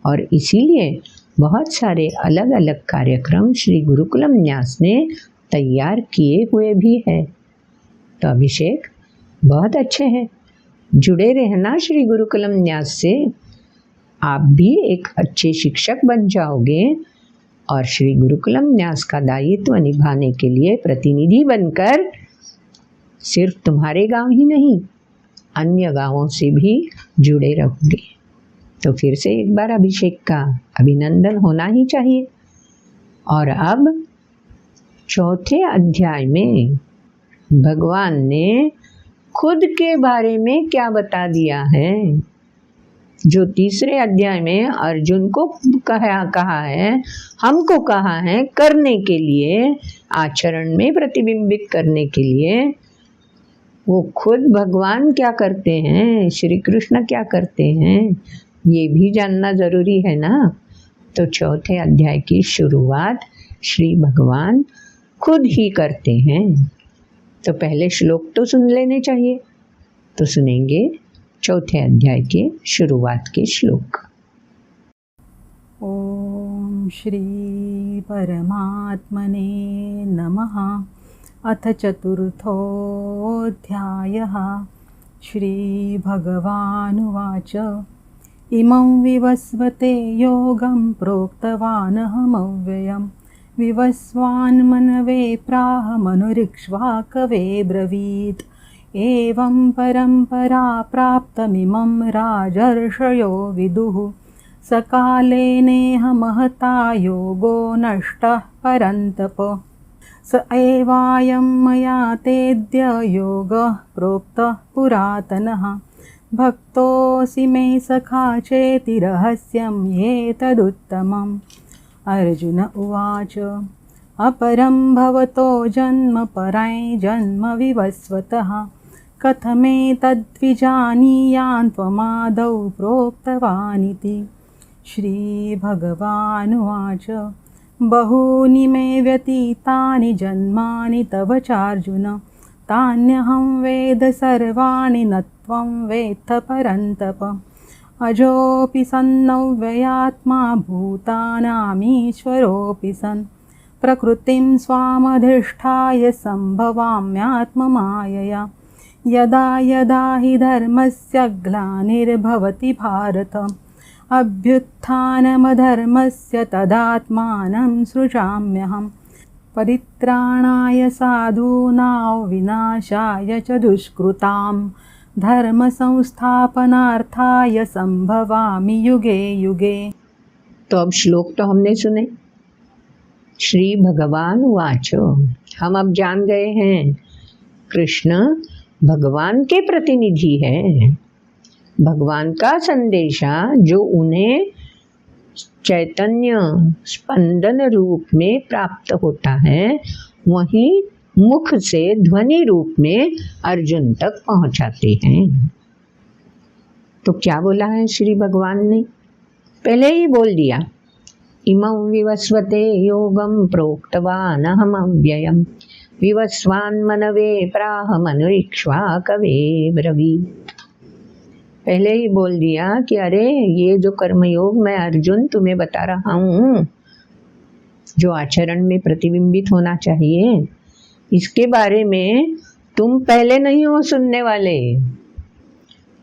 और इसीलिए बहुत सारे अलग अलग कार्यक्रम श्री गुरुकुलम न्यास ने तैयार किए हुए भी है। तो अभिषेक बहुत अच्छे हैं, जुड़े रहना श्री गुरुकुलम न्यास से। आप भी एक अच्छे शिक्षक बन जाओगे और श्री गुरुकुलम न्यास का दायित्व निभाने के लिए प्रतिनिधि बनकर सिर्फ तुम्हारे गांव ही नहीं, अन्य गांवों से भी जुड़े रहोगे। तो फिर से एक बार अभिषेक का अभिनंदन होना ही चाहिए। और अब चौथे अध्याय में भगवान ने खुद के बारे में क्या बता दिया है। जो तीसरे अध्याय में अर्जुन को कहा है, हमको कहा है करने के लिए, आचरण में प्रतिबिंबित करने के लिए, वो खुद भगवान क्या करते हैं, श्री कृष्ण क्या करते हैं, ये भी जानना ज़रूरी है ना। तो चौथे अध्याय की शुरुआत श्री भगवान खुद ही करते हैं। तो पहले श्लोक तो सुन लेने चाहिए। तो सुनेंगे चौथे अध्याय के शुरुआत के श्लोक। ओम श्री परमात्मने नमः। अथ चतुर्थोऽध्यायः। श्रीभगवानुवाच इमं विवस्वते योगं प्रोक्तवानहमव्ययं विवस्वान्मनवे प्राह मनुरिक्ष्वाकवे ब्रवीत्। एवं परम्परा प्राप्तमिमं राजर्षयो विदुः। सकालेनेह महता योगो नष्टः परन्तप। स एवायं मया तेद्य योगः प्रोक्तः पुरातनः। भक्तोऽसि मे सखा चेति रहस्यं एतदुत्तमम्। अर्जुन उवाच अपरं भवतो जन्म परै जन्म विवस्वतः। कथमेतद्विजानीयान् त्वमादौ प्रोक्तवानिति। श्रीभगवानुवाच बहूनि मे व्यतीतानि जन्मानि तव चार्जुन। तान्यहं वेद सर्वाणि न त्वं वेत्थ परन्तप। अजोऽपि सन्नव्ययात्मा भूतानामीश्वरोऽपि सन्। प्रकृतिं स्वामधिष्ठाय सम्भवाम्यात्ममायया। यदा यदा हि धर्मस्य ग्लानिर्भवति भारत। अभ्युत्थानमधर्मस्य तदात्मानं सृजाम्यहम्। परित्राणाय साधूनां विनाशाय च दुष्कृतां। धर्मसंस्थापनार्थाय संभवामि युगे युगे। तो अब श्लोक तो हमने सुने। श्री भगवान वाच, हम अब जान गए हैं कृष्ण भगवान के प्रतिनिधि हैं। भगवान का संदेशा जो उन्हें चैतन्य स्पंदन रूप में प्राप्त होता है, वहीं मुख से ध्वनि रूप में अर्जुन तक पहुंचाते हैं। तो क्या बोला है श्री भगवान ने? पहले ही बोल दिया, इमं विवस्वते योगं प्रोक्तवानहम् अव्ययम् विवस्वान् मनवे प्राह मनुरिक्ष्वाकवे ब्रवीत्। पहले ही बोल दिया कि अरे ये जो कर्मयोग मैं अर्जुन तुम्हें बता रहा हूँ, जो आचरण में प्रतिबिंबित होना चाहिए, इसके बारे में तुम पहले नहीं हो सुनने वाले।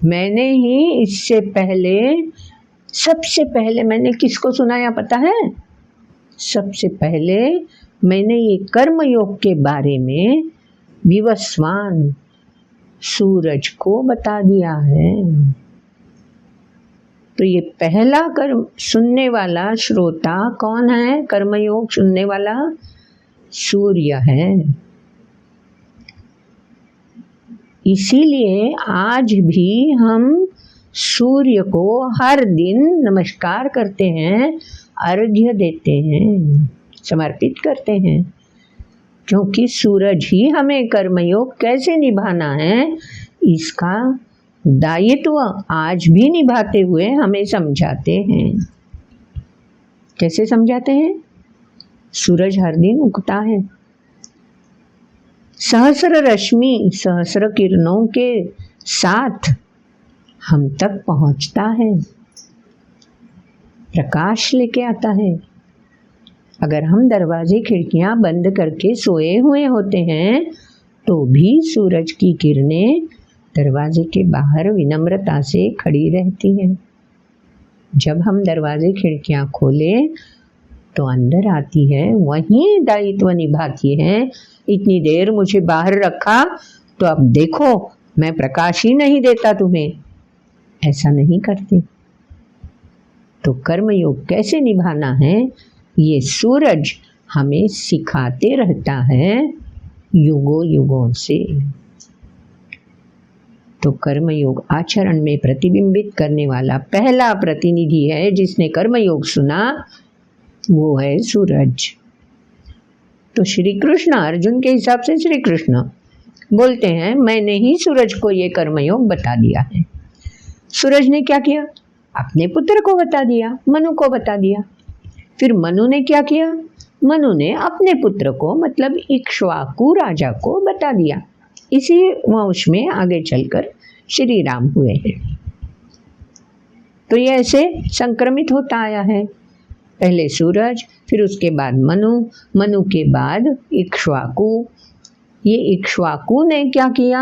मैंने ही इससे पहले, सबसे पहले मैंने किसको सुनाया पता है? सबसे पहले मैंने ये कर्मयोग के बारे में विवस्वान सूरज को बता दिया है। तो ये पहला कर्म सुनने वाला श्रोता कौन है? कर्मयोग सुनने वाला सूर्य है। इसीलिए आज भी हम सूर्य को हर दिन नमस्कार करते हैं, अर्घ्य देते हैं, समर्पित करते हैं, क्योंकि सूरज ही हमें कर्मयोग कैसे निभाना है इसका दायित्व आज भी निभाते हुए हमें समझाते हैं। कैसे समझाते हैं? सूरज हर दिन उगता है, सहस्र रश्मि सहस्र किरणों के साथ हम तक पहुंचता है। प्रकाश लेके आता है। अगर हम दरवाजे खिड़कियां बंद करके सोए हुए होते हैं तो भी सूरज की किरणें दरवाजे के बाहर विनम्रता से खड़ी रहती हैं। जब हम दरवाजे खिड़कियां खोलें तो अंदर आती है, वहीं दायित्व निभाती है। इतनी देर मुझे बाहर रखा तो अब देखो मैं प्रकाश ही नहीं देता तुम्हें, ऐसा नहीं करती। तो कर्मयोग कैसे निभाना है ये सूरज हमें सिखाते रहता है युगों युगों से। तो कर्मयोग आचरण में प्रतिबिंबित करने वाला पहला प्रतिनिधि है जिसने कर्मयोग सुना, वो है सूरज। तो श्री कृष्ण, अर्जुन के हिसाब से श्री कृष्ण बोलते हैं मैंने ही सूरज को ये कर्मयोग बता दिया है। सूरज ने क्या किया? अपने पुत्र को बता दिया, मनु को बता दिया। फिर मनु ने क्या किया? मनु ने अपने पुत्र को मतलब इक्ष्वाकु राजा को बता दिया। इसी वंश में आगे चलकर श्री राम हुए हैं। तो ये ऐसे संक्रमित होता आया है। पहले सूरज, फिर उसके बाद मनु, मनु के बाद इक्ष्वाकु। ये इक्ष्वाकु ने क्या किया?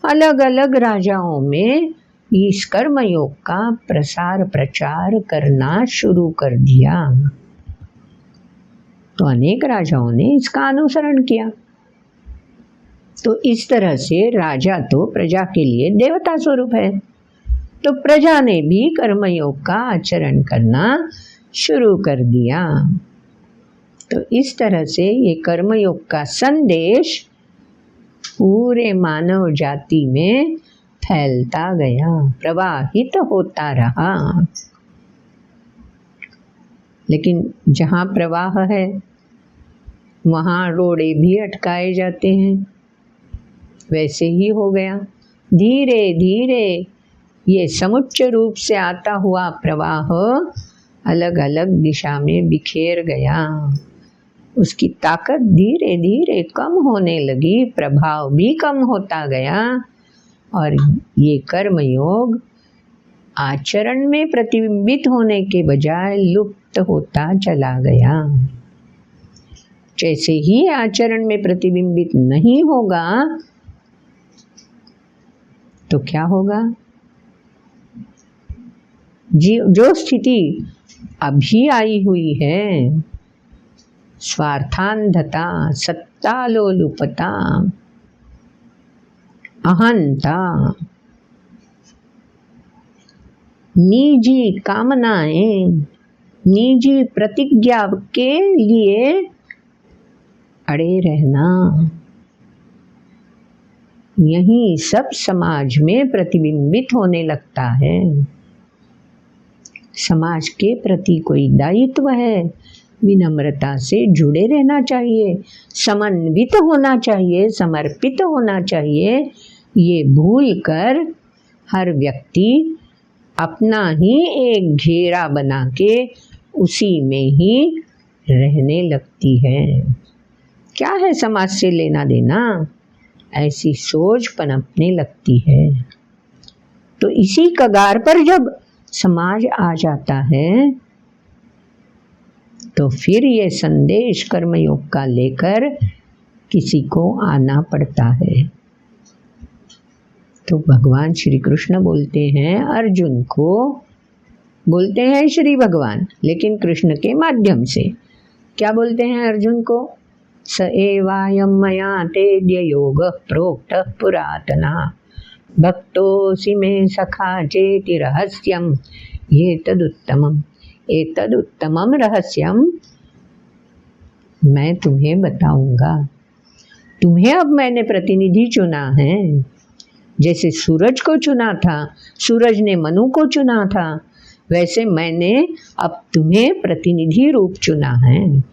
अलग अलग राजाओं में इस कर्मयोग का प्रसार प्रचार करना शुरू कर दिया। तो अनेक राजाओं ने इसका अनुसरण किया। तो इस तरह से राजा तो प्रजा के लिए देवता स्वरूप है, तो प्रजा ने भी कर्मयोग का आचरण करना शुरू कर दिया। तो इस तरह से ये कर्मयोग का संदेश पूरे मानव जाति में फैलता गया, प्रवाहित होता रहा। लेकिन जहाँ प्रवाह है वहाँ रोड़े भी अटकाए जाते हैं। वैसे ही हो गया। धीरे धीरे ये समुच्च रूप से आता हुआ प्रवाह अलग अलग दिशा में बिखेर गया। उसकी ताकत धीरे धीरे कम होने लगी, प्रभाव भी कम होता गया और ये कर्मयोग आचरण में प्रतिबिंबित होने के बजाय लुप्त होता चला गया। जैसे ही आचरण में प्रतिबिंबित नहीं होगा तो क्या होगा? जो स्थिति अभी आई हुई है, स्वार्थांधता, सत्तालोलुपता, अहंता, निजी कामनाएं, निजी प्रतिज्ञा के लिए अड़े रहना, यही सब समाज में प्रतिबिंबित होने लगता है। समाज के प्रति कोई दायित्व है, विनम्रता से जुड़े रहना चाहिए, समन्वित होना चाहिए, समर्पित होना चाहिए। ये भूलकर हर व्यक्ति अपना ही एक घेरा बना के उसी में ही रहने लगती है। क्या है समाज से लेना देना? ऐसी सोच पनपने लगती है। तो इसी कगार पर जब समाज आ जाता है तो फिर ये संदेश कर्मयोग का लेकर किसी को आना पड़ता है। तो भगवान श्री कृष्ण बोलते हैं अर्जुन को, बोलते हैं श्री भगवान, लेकिन कृष्ण के माध्यम से क्या बोलते हैं अर्जुन को? स एवायं मया तेद्य योगः प्रोक्तः पुरातना भक्तोऽसि मे सखा चेति रहस्यम् एतदुत्तमं रहस्यम मैं तुम्हें बताऊंगा। तुम्हें अब मैंने प्रतिनिधि चुना है। जैसे सूरज को चुना था, सूरज ने मनु को चुना था, वैसे मैंने अब तुम्हें प्रतिनिधि रूप चुना है।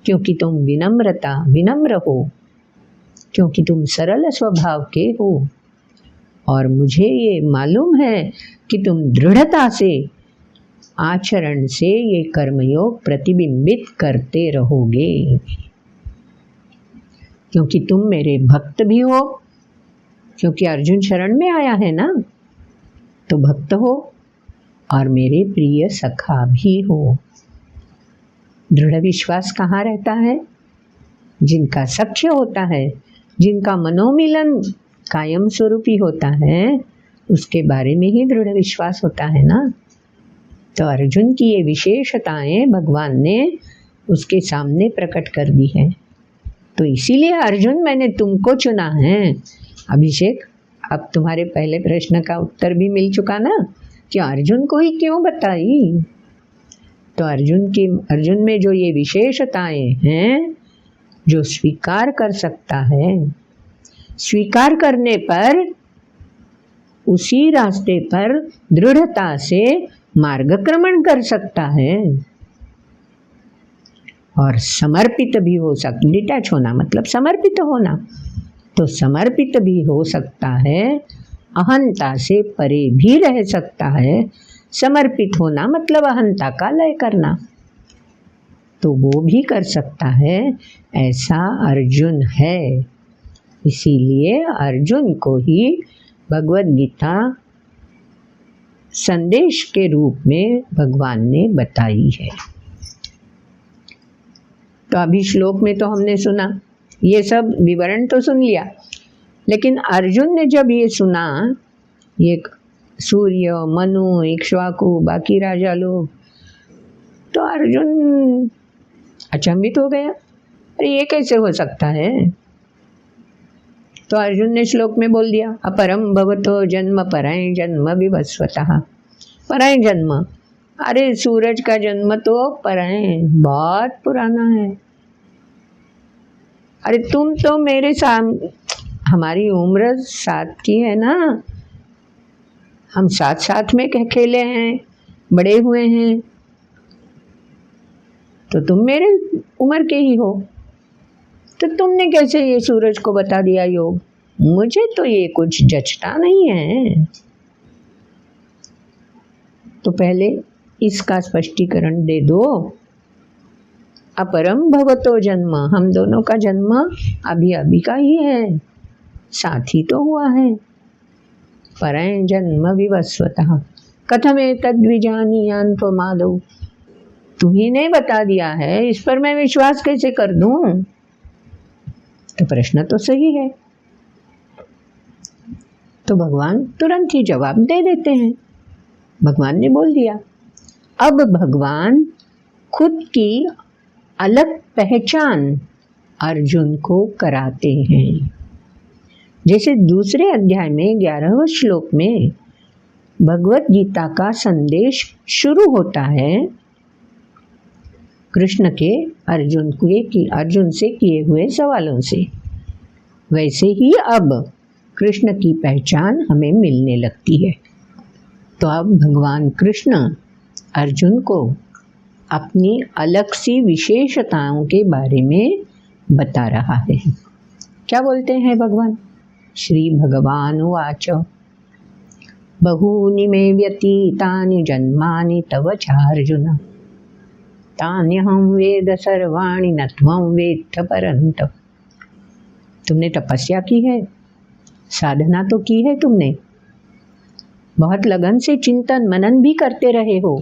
क्योंकि तुम विनम्र हो, क्योंकि तुम सरल स्वभाव के हो, और मुझे ये मालूम है कि तुम दृढ़ता से आचरण से ये कर्मयोग प्रतिबिंबित करते रहोगे। क्योंकि तुम मेरे भक्त भी हो, क्योंकि अर्जुन शरण में आया है ना, तो भक्त हो। और मेरे प्रिय सखा भी हो। दृढ़ विश्वास कहाँ रहता है? जिनका सख्य होता है, जिनका मनोमिलन कायम स्वरूपी होता है, उसके बारे में ही दृढ़ विश्वास होता है ना। तो अर्जुन की ये विशेषताएं भगवान ने उसके सामने प्रकट कर दी है। तो इसीलिए अर्जुन मैंने तुमको चुना है। अभिषेक, अब तुम्हारे पहले प्रश्न का उत्तर भी मिल चुका ना कि अर्जुन को ही क्यों बताई। तो अर्जुन में जो ये विशेषताएं हैं, जो स्वीकार कर सकता है, स्वीकार करने पर उसी रास्ते पर दृढ़ता से मार्गक्रमण कर सकता है और समर्पित भी हो सकता। डिटैच होना मतलब समर्पित होना, तो समर्पित भी हो सकता है, अहंता से परे भी रह सकता है। समर्पित होना मतलब अहंता का लय करना, तो वो भी कर सकता है। ऐसा अर्जुन है, इसीलिए अर्जुन को ही भगवद गीता संदेश के रूप में भगवान ने बताई है। तो अभी श्लोक में तो हमने सुना, ये सब विवरण तो सुन लिया, लेकिन अर्जुन ने जब ये सुना, ये सूर्य, मनु, इक्ष्वाकु, बाकी राजा लोग, तो अर्जुन अचंभित हो गया, अरे ये कैसे हो सकता है। तो अर्जुन ने श्लोक में बोल दिया, अपरम भवतो जन्म पराय जन्म विवस्वतः। पराय जन्म, अरे सूरज का जन्म तो पराय बहुत पुराना है। अरे तुम तो मेरे हमारी उम्र साथ की है ना, हम साथ साथ में खेले हैं, बड़े हुए हैं, तो तुम मेरे उम्र के ही हो, तो तुमने कैसे ये सूरज को बता दिया योग? मुझे तो ये कुछ जचता नहीं है। तो पहले इसका स्पष्टीकरण दे दो। अपरम भवतो जन्म, हम दोनों का जन्म अभी अभी का ही है, साथ ही तो हुआ है। परं जन्म विवस्वतः कथमे तद्विजानीयान त्वमादौ, तुम्ही ने बता दिया है, इस पर मैं विश्वास कैसे कर दूं? तो प्रश्न तो सही है। तो भगवान तुरंत ही जवाब दे देते हैं। भगवान ने बोल दिया। अब भगवान खुद की अलग पहचान अर्जुन को कराते हैं। जैसे दूसरे अध्याय में 11वें श्लोक में भगवत गीता का संदेश शुरू होता है कृष्ण के अर्जुन से किए हुए सवालों से, वैसे ही अब कृष्ण की पहचान हमें मिलने लगती है। तो अब भगवान कृष्ण अर्जुन को अपनी अलग सी विशेषताओं के बारे में बता रहा है। क्या बोलते हैं भगवान? श्री भगवान उवाच बहूनि मे व्यतीतानि जन्मानि तव चार्जुन तान्यहं वेद सर्वाणि न त्वं वेत्थ परन्तप। तुमने तपस्या की है, साधना तो की है तुमने, बहुत लगन से चिंतन मनन भी करते रहे हो,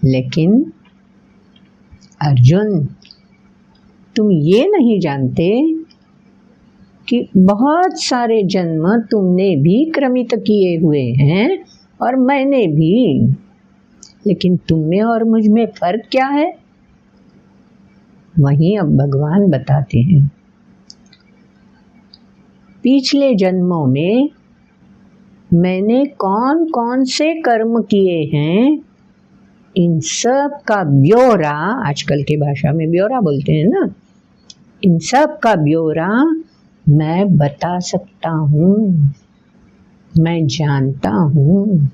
लेकिन अर्जुन तुम ये नहीं जानते कि बहुत सारे जन्म तुमने भी क्रमित किए हुए हैं और मैंने भी, लेकिन तुम में और मुझ में फर्क क्या है? वहीं अब भगवान बताते हैं। पिछले जन्मों में मैंने कौन कौन से कर्म किए हैं, इन सब का ब्यौरा, आजकल की भाषा में ब्यौरा बोलते हैं ना, इन सब का ब्यौरा मैं बता सकता हूँ, मैं जानता हूँ।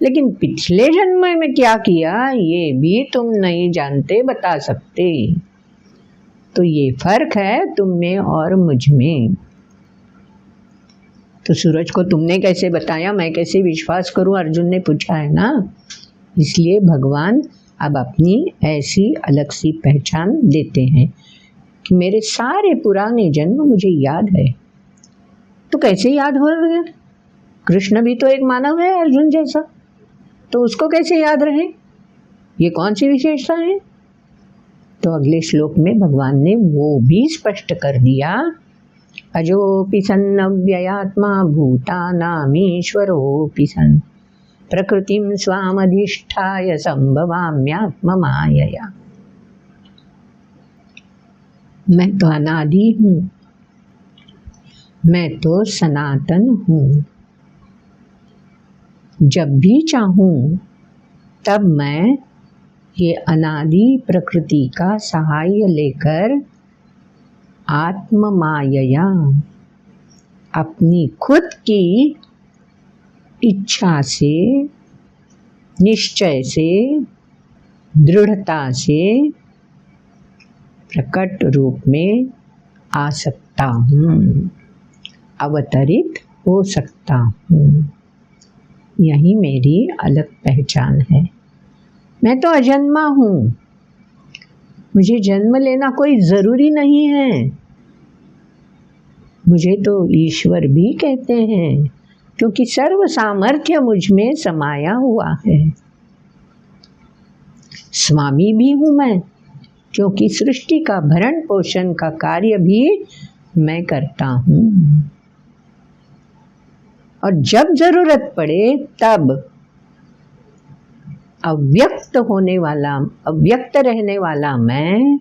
लेकिन पिछले जन्म में क्या किया ये भी तुम नहीं जानते, बता सकते। तो ये फर्क है तुम में और मुझ में। तो सूरज को तुमने कैसे बताया, मैं कैसे विश्वास करूं, अर्जुन ने पूछा है ना। इसलिए भगवान अब अपनी ऐसी अलग सी पहचान देते हैं कि मेरे सारे पुराने जन्म मुझे याद है। तो कैसे याद हो गया? कृष्ण भी तो एक मानव है अर्जुन जैसा, तो उसको कैसे याद रहे? ये कौन सी विशेषता है? तो अगले श्लोक में भगवान ने वो भी स्पष्ट कर दिया, अजोपि सन् अव्ययात्मा भूतानामीश्वरोऽपि सन् प्रकृतिं स्वामधिष्ठाय संभवाम्यात्ममायया। मैं तो अनादि हूँ, मैं तो सनातन हूँ। जब भी चाहूँ तब मैं ये अनादि प्रकृति का सहाय लेकर आत्ममायया अपनी खुद की इच्छा से, निश्चय से, दृढ़ता से प्रकट रूप में आ सकता हूँ, अवतरित हो सकता हूँ। यही मेरी अलग पहचान है। मैं तो अजन्मा हूँ, मुझे जन्म लेना कोई ज़रूरी नहीं है। मुझे तो ईश्वर भी कहते हैं, क्योंकि सर्व सामर्थ्य मुझ में समाया हुआ है। स्वामी भी हूँ मैं, क्योंकि सृष्टि का भरण पोषण का कार्य भी मैं करता हूँ। और जब जरूरत पड़े तब अव्यक्त होने वाला, अव्यक्त रहने वाला मैं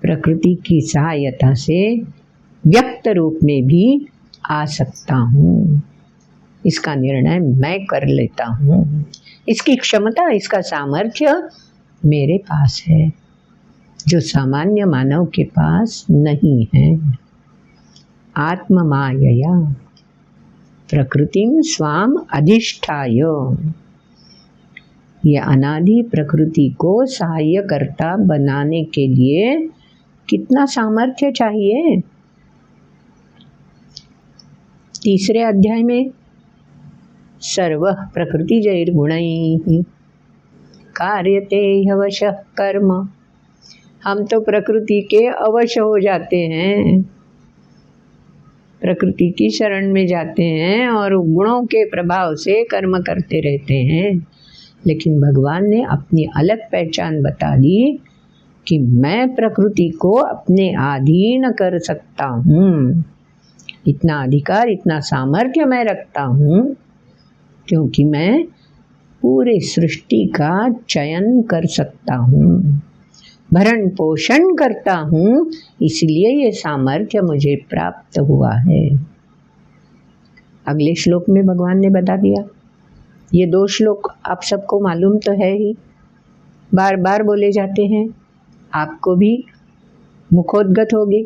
प्रकृति की सहायता से व्यक्त रूप में भी आ सकता हूँ। इसका निर्णय मैं कर लेता हूँ। इसकी क्षमता, इसका सामर्थ्य मेरे पास है, जो सामान्य मानव के पास नहीं है। आत्ममायया प्रकृतिं स्वाम अधिष्ठाय। ये अनादि प्रकृति को सहायकर्ता बनाने के लिए कितना सामर्थ्य चाहिए। तीसरे अध्याय में सर्वः प्रकृतिजैर्गुणैः कार्यते ह्यवशः कर्म। हम तो प्रकृति के अवश हो जाते हैं, प्रकृति की शरण में जाते हैं और गुणों के प्रभाव से कर्म करते रहते हैं। लेकिन भगवान ने अपनी अलग पहचान बता दी कि मैं प्रकृति को अपने अधीन कर सकता हूँ। इतना अधिकार, इतना सामर्थ्य मैं रखता हूँ, क्योंकि मैं पूरे सृष्टि का चयन कर सकता हूँ, भरण पोषण करता हूँ, इसलिए ये सामर्थ्य मुझे प्राप्त हुआ है। अगले श्लोक में भगवान ने बता दिया। ये 2 श्लोक आप सबको मालूम तो है ही, बार बार बोले जाते हैं, आपको भी मुखोद्गत होगी।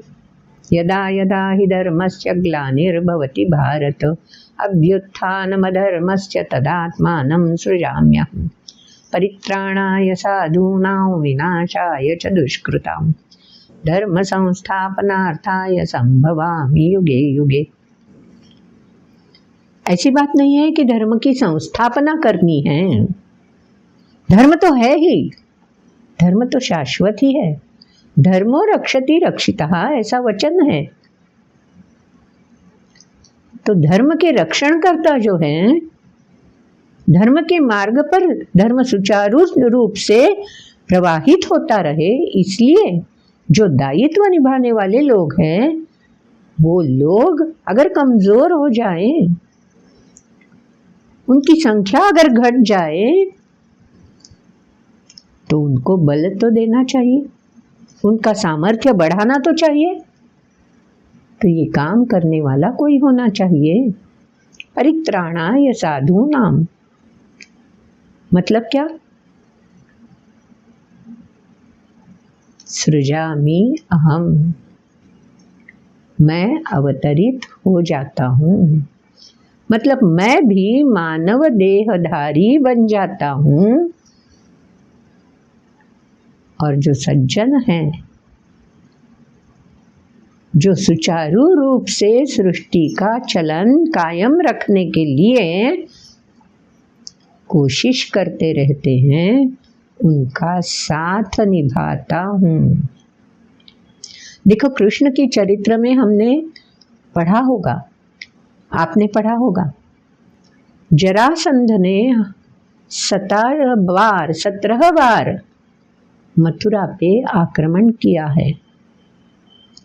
यदा यदा हि धर्मस्य ग्लानिर्भवति भारत अभ्युत्थानमधर्मस्य तदात्मानं सृजाम्यहम् परित्राणाय साधूनां विनाशाय च दुष्कृतां धर्म संस्थापनार्थाय संभवामि युगे युगे। ऐसी बात नहीं है कि धर्म की संस्थापना करनी है। धर्म तो है ही, धर्म तो शाश्वत ही है। धर्मो रक्षति रक्षितः, ऐसा वचन है। तो धर्म के रक्षणकर्ता जो हैं, धर्म के मार्ग पर धर्म सुचारू रूप से प्रवाहित होता रहे, इसलिए जो दायित्व निभाने वाले लोग हैं, वो लोग अगर कमजोर हो जाएं, उनकी संख्या अगर घट जाए, तो उनको बल तो देना चाहिए, उनका सामर्थ्य बढ़ाना तो चाहिए। तो ये काम करने वाला कोई होना चाहिए। परित्राणाय साधूनां मतलब क्या? सृजामि अहम, मैं अवतरित हो जाता हूँ। मतलब मैं भी मानव देहधारी बन जाता हूँ। और जो सज्जन हैं, जो सुचारू रूप से सृष्टि का चलन कायम रखने के लिए कोशिश करते रहते हैं, उनका साथ निभाता हूँ। देखो, कृष्ण की चरित्र में हमने पढ़ा होगा, आपने पढ़ा होगा जरासंध ने 17 बार मथुरा पे आक्रमण किया है।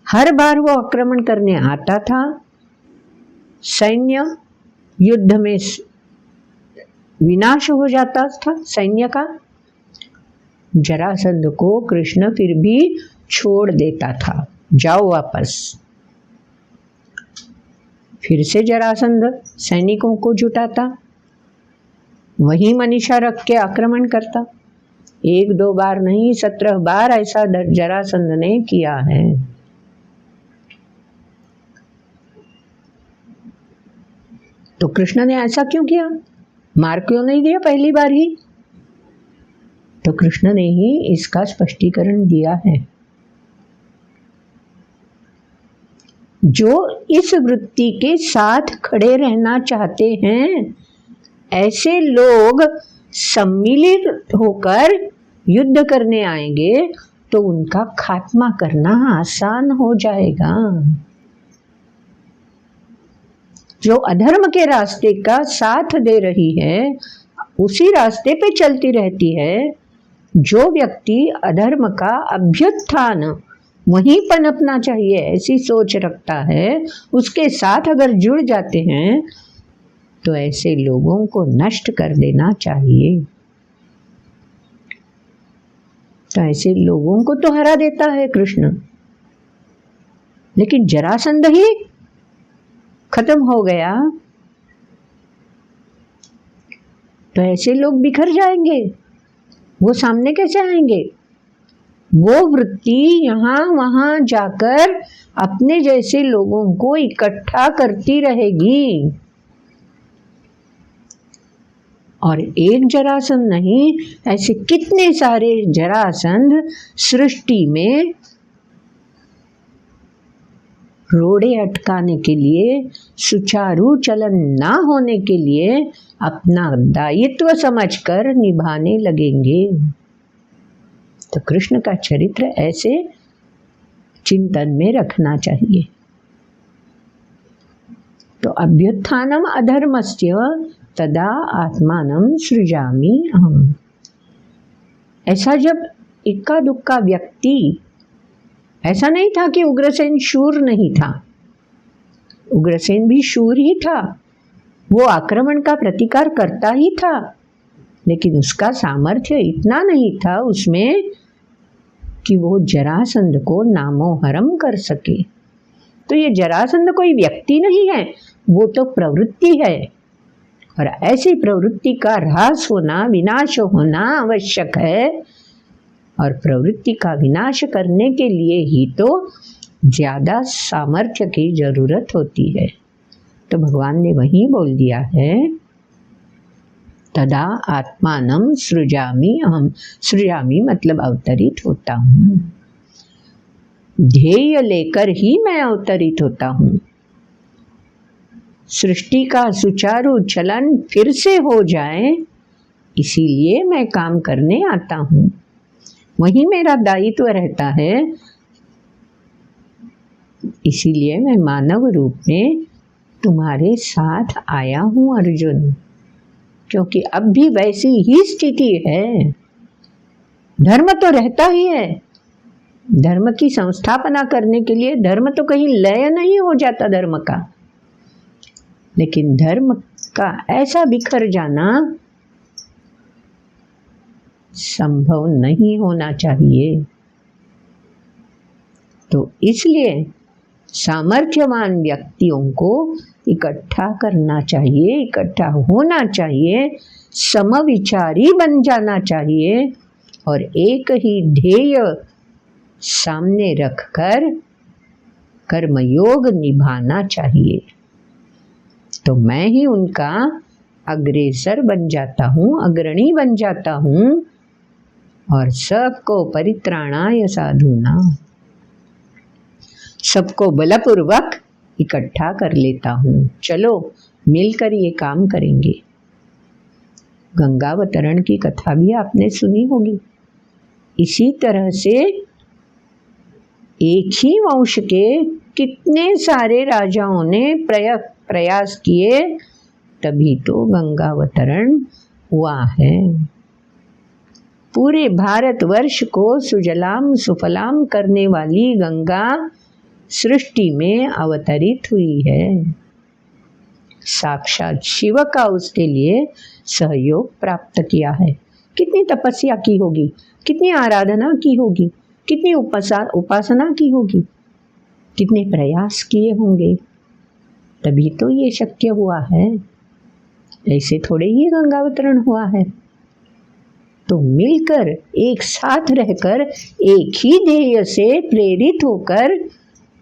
हर बार वो आक्रमण करने आता था, सैन्य युद्ध में विनाश हो जाता था सैन्य का। जरासंध को कृष्ण फिर भी छोड़ देता था, जाओ वापस। फिर से जरासंध सैनिकों को जुटाता, वही मनीषा रख के आक्रमण करता। 1-2 बार नहीं, 17 बार ऐसा जरासंध ने किया है। तो कृष्ण ने ऐसा क्यों किया? मार क्यों नहीं दिया पहली बार ही? तो कृष्ण ने ही इसका स्पष्टीकरण दिया है। जो इस वृत्ति के साथ खड़े रहना चाहते हैं, ऐसे लोग सम्मिलित होकर युद्ध करने आएंगे तो उनका खात्मा करना आसान हो जाएगा। जो अधर्म के रास्ते का साथ दे रही है, उसी रास्ते पे चलती रहती है। जो व्यक्ति अधर्म का अभ्युत्थान वहीं पनपना चाहिए ऐसी सोच रखता है, उसके साथ अगर जुड़ जाते हैं तो ऐसे लोगों को नष्ट कर देना चाहिए। तो ऐसे लोगों को तो हरा देता है कृष्ण, लेकिन जरासंध ही खत्म हो गया तो ऐसे लोग बिखर जाएंगे, वो सामने कैसे आएंगे? वो वृत्ति यहाँ वहां जाकर अपने जैसे लोगों को इकट्ठा करती रहेगी। और एक जरासंध नहीं, ऐसे कितने सारे जरासंध सृष्टि में रोड़े अटकाने के लिए, सुचारू चलन ना होने के लिए अपना दायित्व समझकर निभाने लगेंगे। तो कृष्ण का चरित्र ऐसे चिंतन में रखना चाहिए। तो अभ्युत्थानम अधर्मस्य तदा आत्मानं सृजामि अहम्। ऐसा जब इक्का दुक्का व्यक्ति, ऐसा नहीं था कि उग्रसेन शूर नहीं था, उग्रसेन भी शूर ही था, वो आक्रमण का प्रतिकार करता ही था, लेकिन उसका सामर्थ्य इतना नहीं था उसमें कि वो जरासंध को नामोहरम कर सके। तो ये जरासंध कोई व्यक्ति नहीं है, वो तो प्रवृत्ति है। और ऐसी प्रवृत्ति का ह्रास होना, विनाश होना आवश्यक है। और प्रवृत्ति का विनाश करने के लिए ही तो ज्यादा सामर्थ्य की जरूरत होती है। तो भगवान ने वही बोल दिया है, तदा आत्मानं सृजामि अहम्। सृजामि मतलब अवतरित होता हूँ, ध्येय लेकर ही मैं अवतरित होता हूँ। सृष्टि का सुचारू चलन फिर से हो जाए, इसीलिए मैं काम करने आता हूँ, वही मेरा दायित्व रहता है। इसीलिए मैं मानव रूप में तुम्हारे साथ आया हूँ अर्जुन, क्योंकि अब भी वैसी ही स्थिति है। धर्म तो रहता ही है, धर्म की संस्थापना करने के लिए धर्म तो कहीं लय नहीं हो जाता धर्म का, लेकिन धर्म का ऐसा बिखर जाना संभव नहीं होना चाहिए। तो इसलिए सामर्थ्यवान व्यक्तियों को इकट्ठा करना चाहिए, इकट्ठा होना चाहिए, समविचारी बन जाना चाहिए और एक ही ध्येय सामने रखकर कर्मयोग निभाना चाहिए। तो मैं ही उनका अग्रेसर बन जाता हूँ, अग्रणी बन जाता हूँ और सबको परित्राणाय साधूना, सबको बलपूर्वक इकट्ठा कर लेता हूँ। चलो मिलकर ये काम करेंगे। गंगावतरण की कथा भी आपने सुनी होगी। इसी तरह से एक ही वंश के कितने सारे राजाओं ने प्रयास किए तभी तो गंगावतरण हुआ है। पूरे भारतवर्ष को सुजलाम सुफलाम करने वाली गंगा सृष्टि में अवतरित हुई है। साक्षात शिव का उसके लिए सहयोग प्राप्त किया है। कितनी तपस्या की होगी, कितनी आराधना की होगी, कितनी उपासना की होगी, कितने प्रयास किए होंगे, तभी तो ये शक्य हुआ है। ऐसे थोड़े ही गंगावतरण हुआ है। तो मिलकर एक साथ रहकर एक ही ध्येय से प्रेरित होकर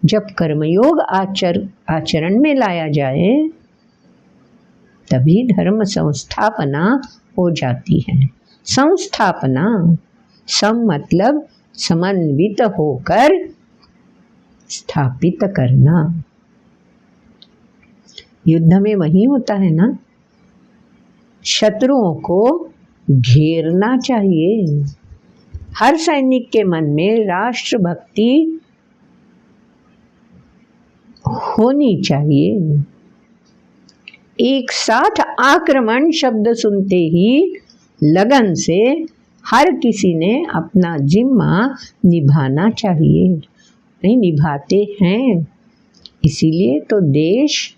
जब कर्मयोग आचरण में लाया जाए तभी धर्म संस्थापना हो जाती है। संस्थापना, सम मतलब समन्वित होकर स्थापित करना। युद्ध में वही होता है ना, शत्रुओं को घेरना चाहिए। हर सैनिक के मन में राष्ट्रभक्ति होनी चाहिए। एक साथ आक्रमण शब्द सुनते ही लगन से हर किसी ने अपना जिम्मा निभाना चाहिए। नहीं निभाते हैं, इसीलिए तो देश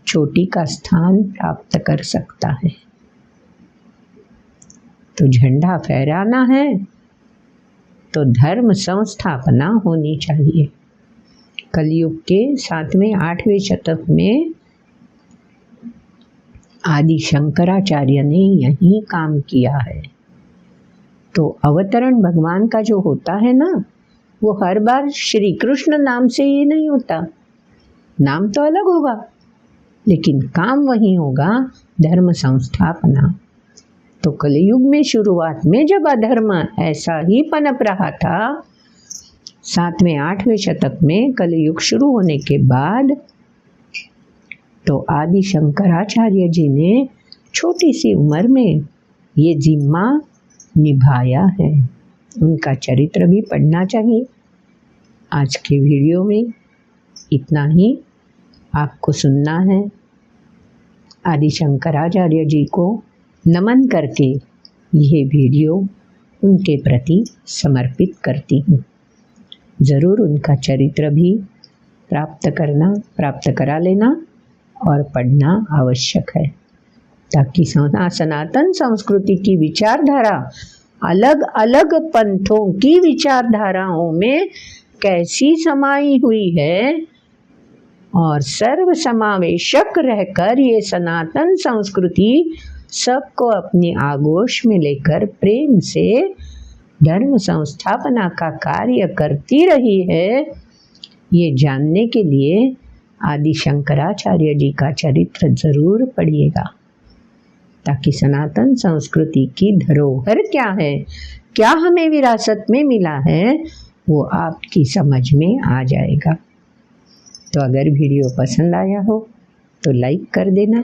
चोटी का स्थान प्राप्त कर सकता है। तो झंडा फहराना है तो धर्म संस्थापना होनी चाहिए। कलयुग के 7वें 8वें शतक में आदि शंकराचार्य ने यही काम किया है। तो अवतरण भगवान का जो होता है ना, वो हर बार श्री कृष्ण नाम से ही नहीं होता। नाम तो अलग होगा लेकिन काम वही होगा, धर्म संस्थापना। तो कलयुग में शुरुआत में जब अधर्म ऐसा ही पनप रहा था, 7वें 8वें शतक में कलयुग शुरू होने के बाद तो आदि शंकराचार्य जी ने छोटी सी उम्र में ये जिम्मा निभाया है। उनका चरित्र भी पढ़ना चाहिए। आज के वीडियो में इतना ही आपको सुनना है। आदि शंकराचार्य जी को नमन करके यह वीडियो उनके प्रति समर्पित करती हूँ। ज़रूर उनका चरित्र भी प्राप्त करा लेना और पढ़ना आवश्यक है, ताकि सनातन संस्कृति की विचारधारा अलग अलग पंथों की विचारधाराओं में कैसी समाई हुई है और सर्व समावेशक रहकर ये सनातन संस्कृति सबको अपनी आगोश में लेकर प्रेम से धर्म संस्थापना का कार्य करती रही है, ये जानने के लिए आदि शंकराचार्य जी का चरित्र जरूर पढ़िएगा, ताकि सनातन संस्कृति की धरोहर क्या है, क्या हमें विरासत में मिला है, वो आपकी समझ में आ जाएगा। तो अगर वीडियो पसंद आया हो तो लाइक कर देना,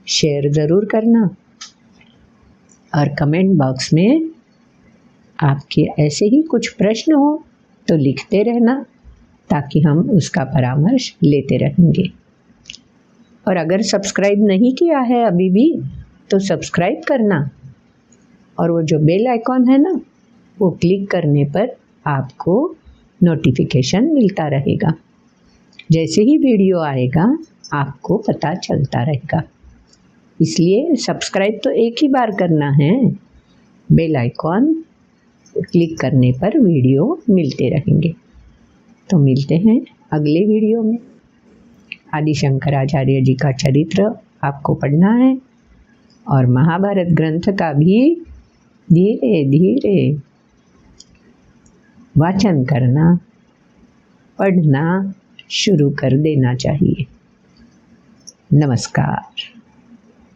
शेयर ज़रूर करना और कमेंट बॉक्स में आपके ऐसे ही कुछ प्रश्न हो तो लिखते रहना, ताकि हम उसका परामर्श लेते रहेंगे। और अगर सब्सक्राइब नहीं किया है अभी भी तो सब्सक्राइब करना और वो जो बेल आइकॉन है ना, वो क्लिक करने पर आपको नोटिफिकेशन मिलता रहेगा। जैसे ही वीडियो आएगा आपको पता चलता रहेगा। इसलिए सब्सक्राइब तो एक ही बार करना है, बेल आइकॉन क्लिक करने पर वीडियो मिलते रहेंगे। तो मिलते हैं अगले वीडियो में। आदि शंकराचार्य जी का चरित्र आपको पढ़ना है और महाभारत ग्रंथ का भी धीरे धीरे वाचन करना, पढ़ना शुरू कर देना चाहिए। नमस्कार।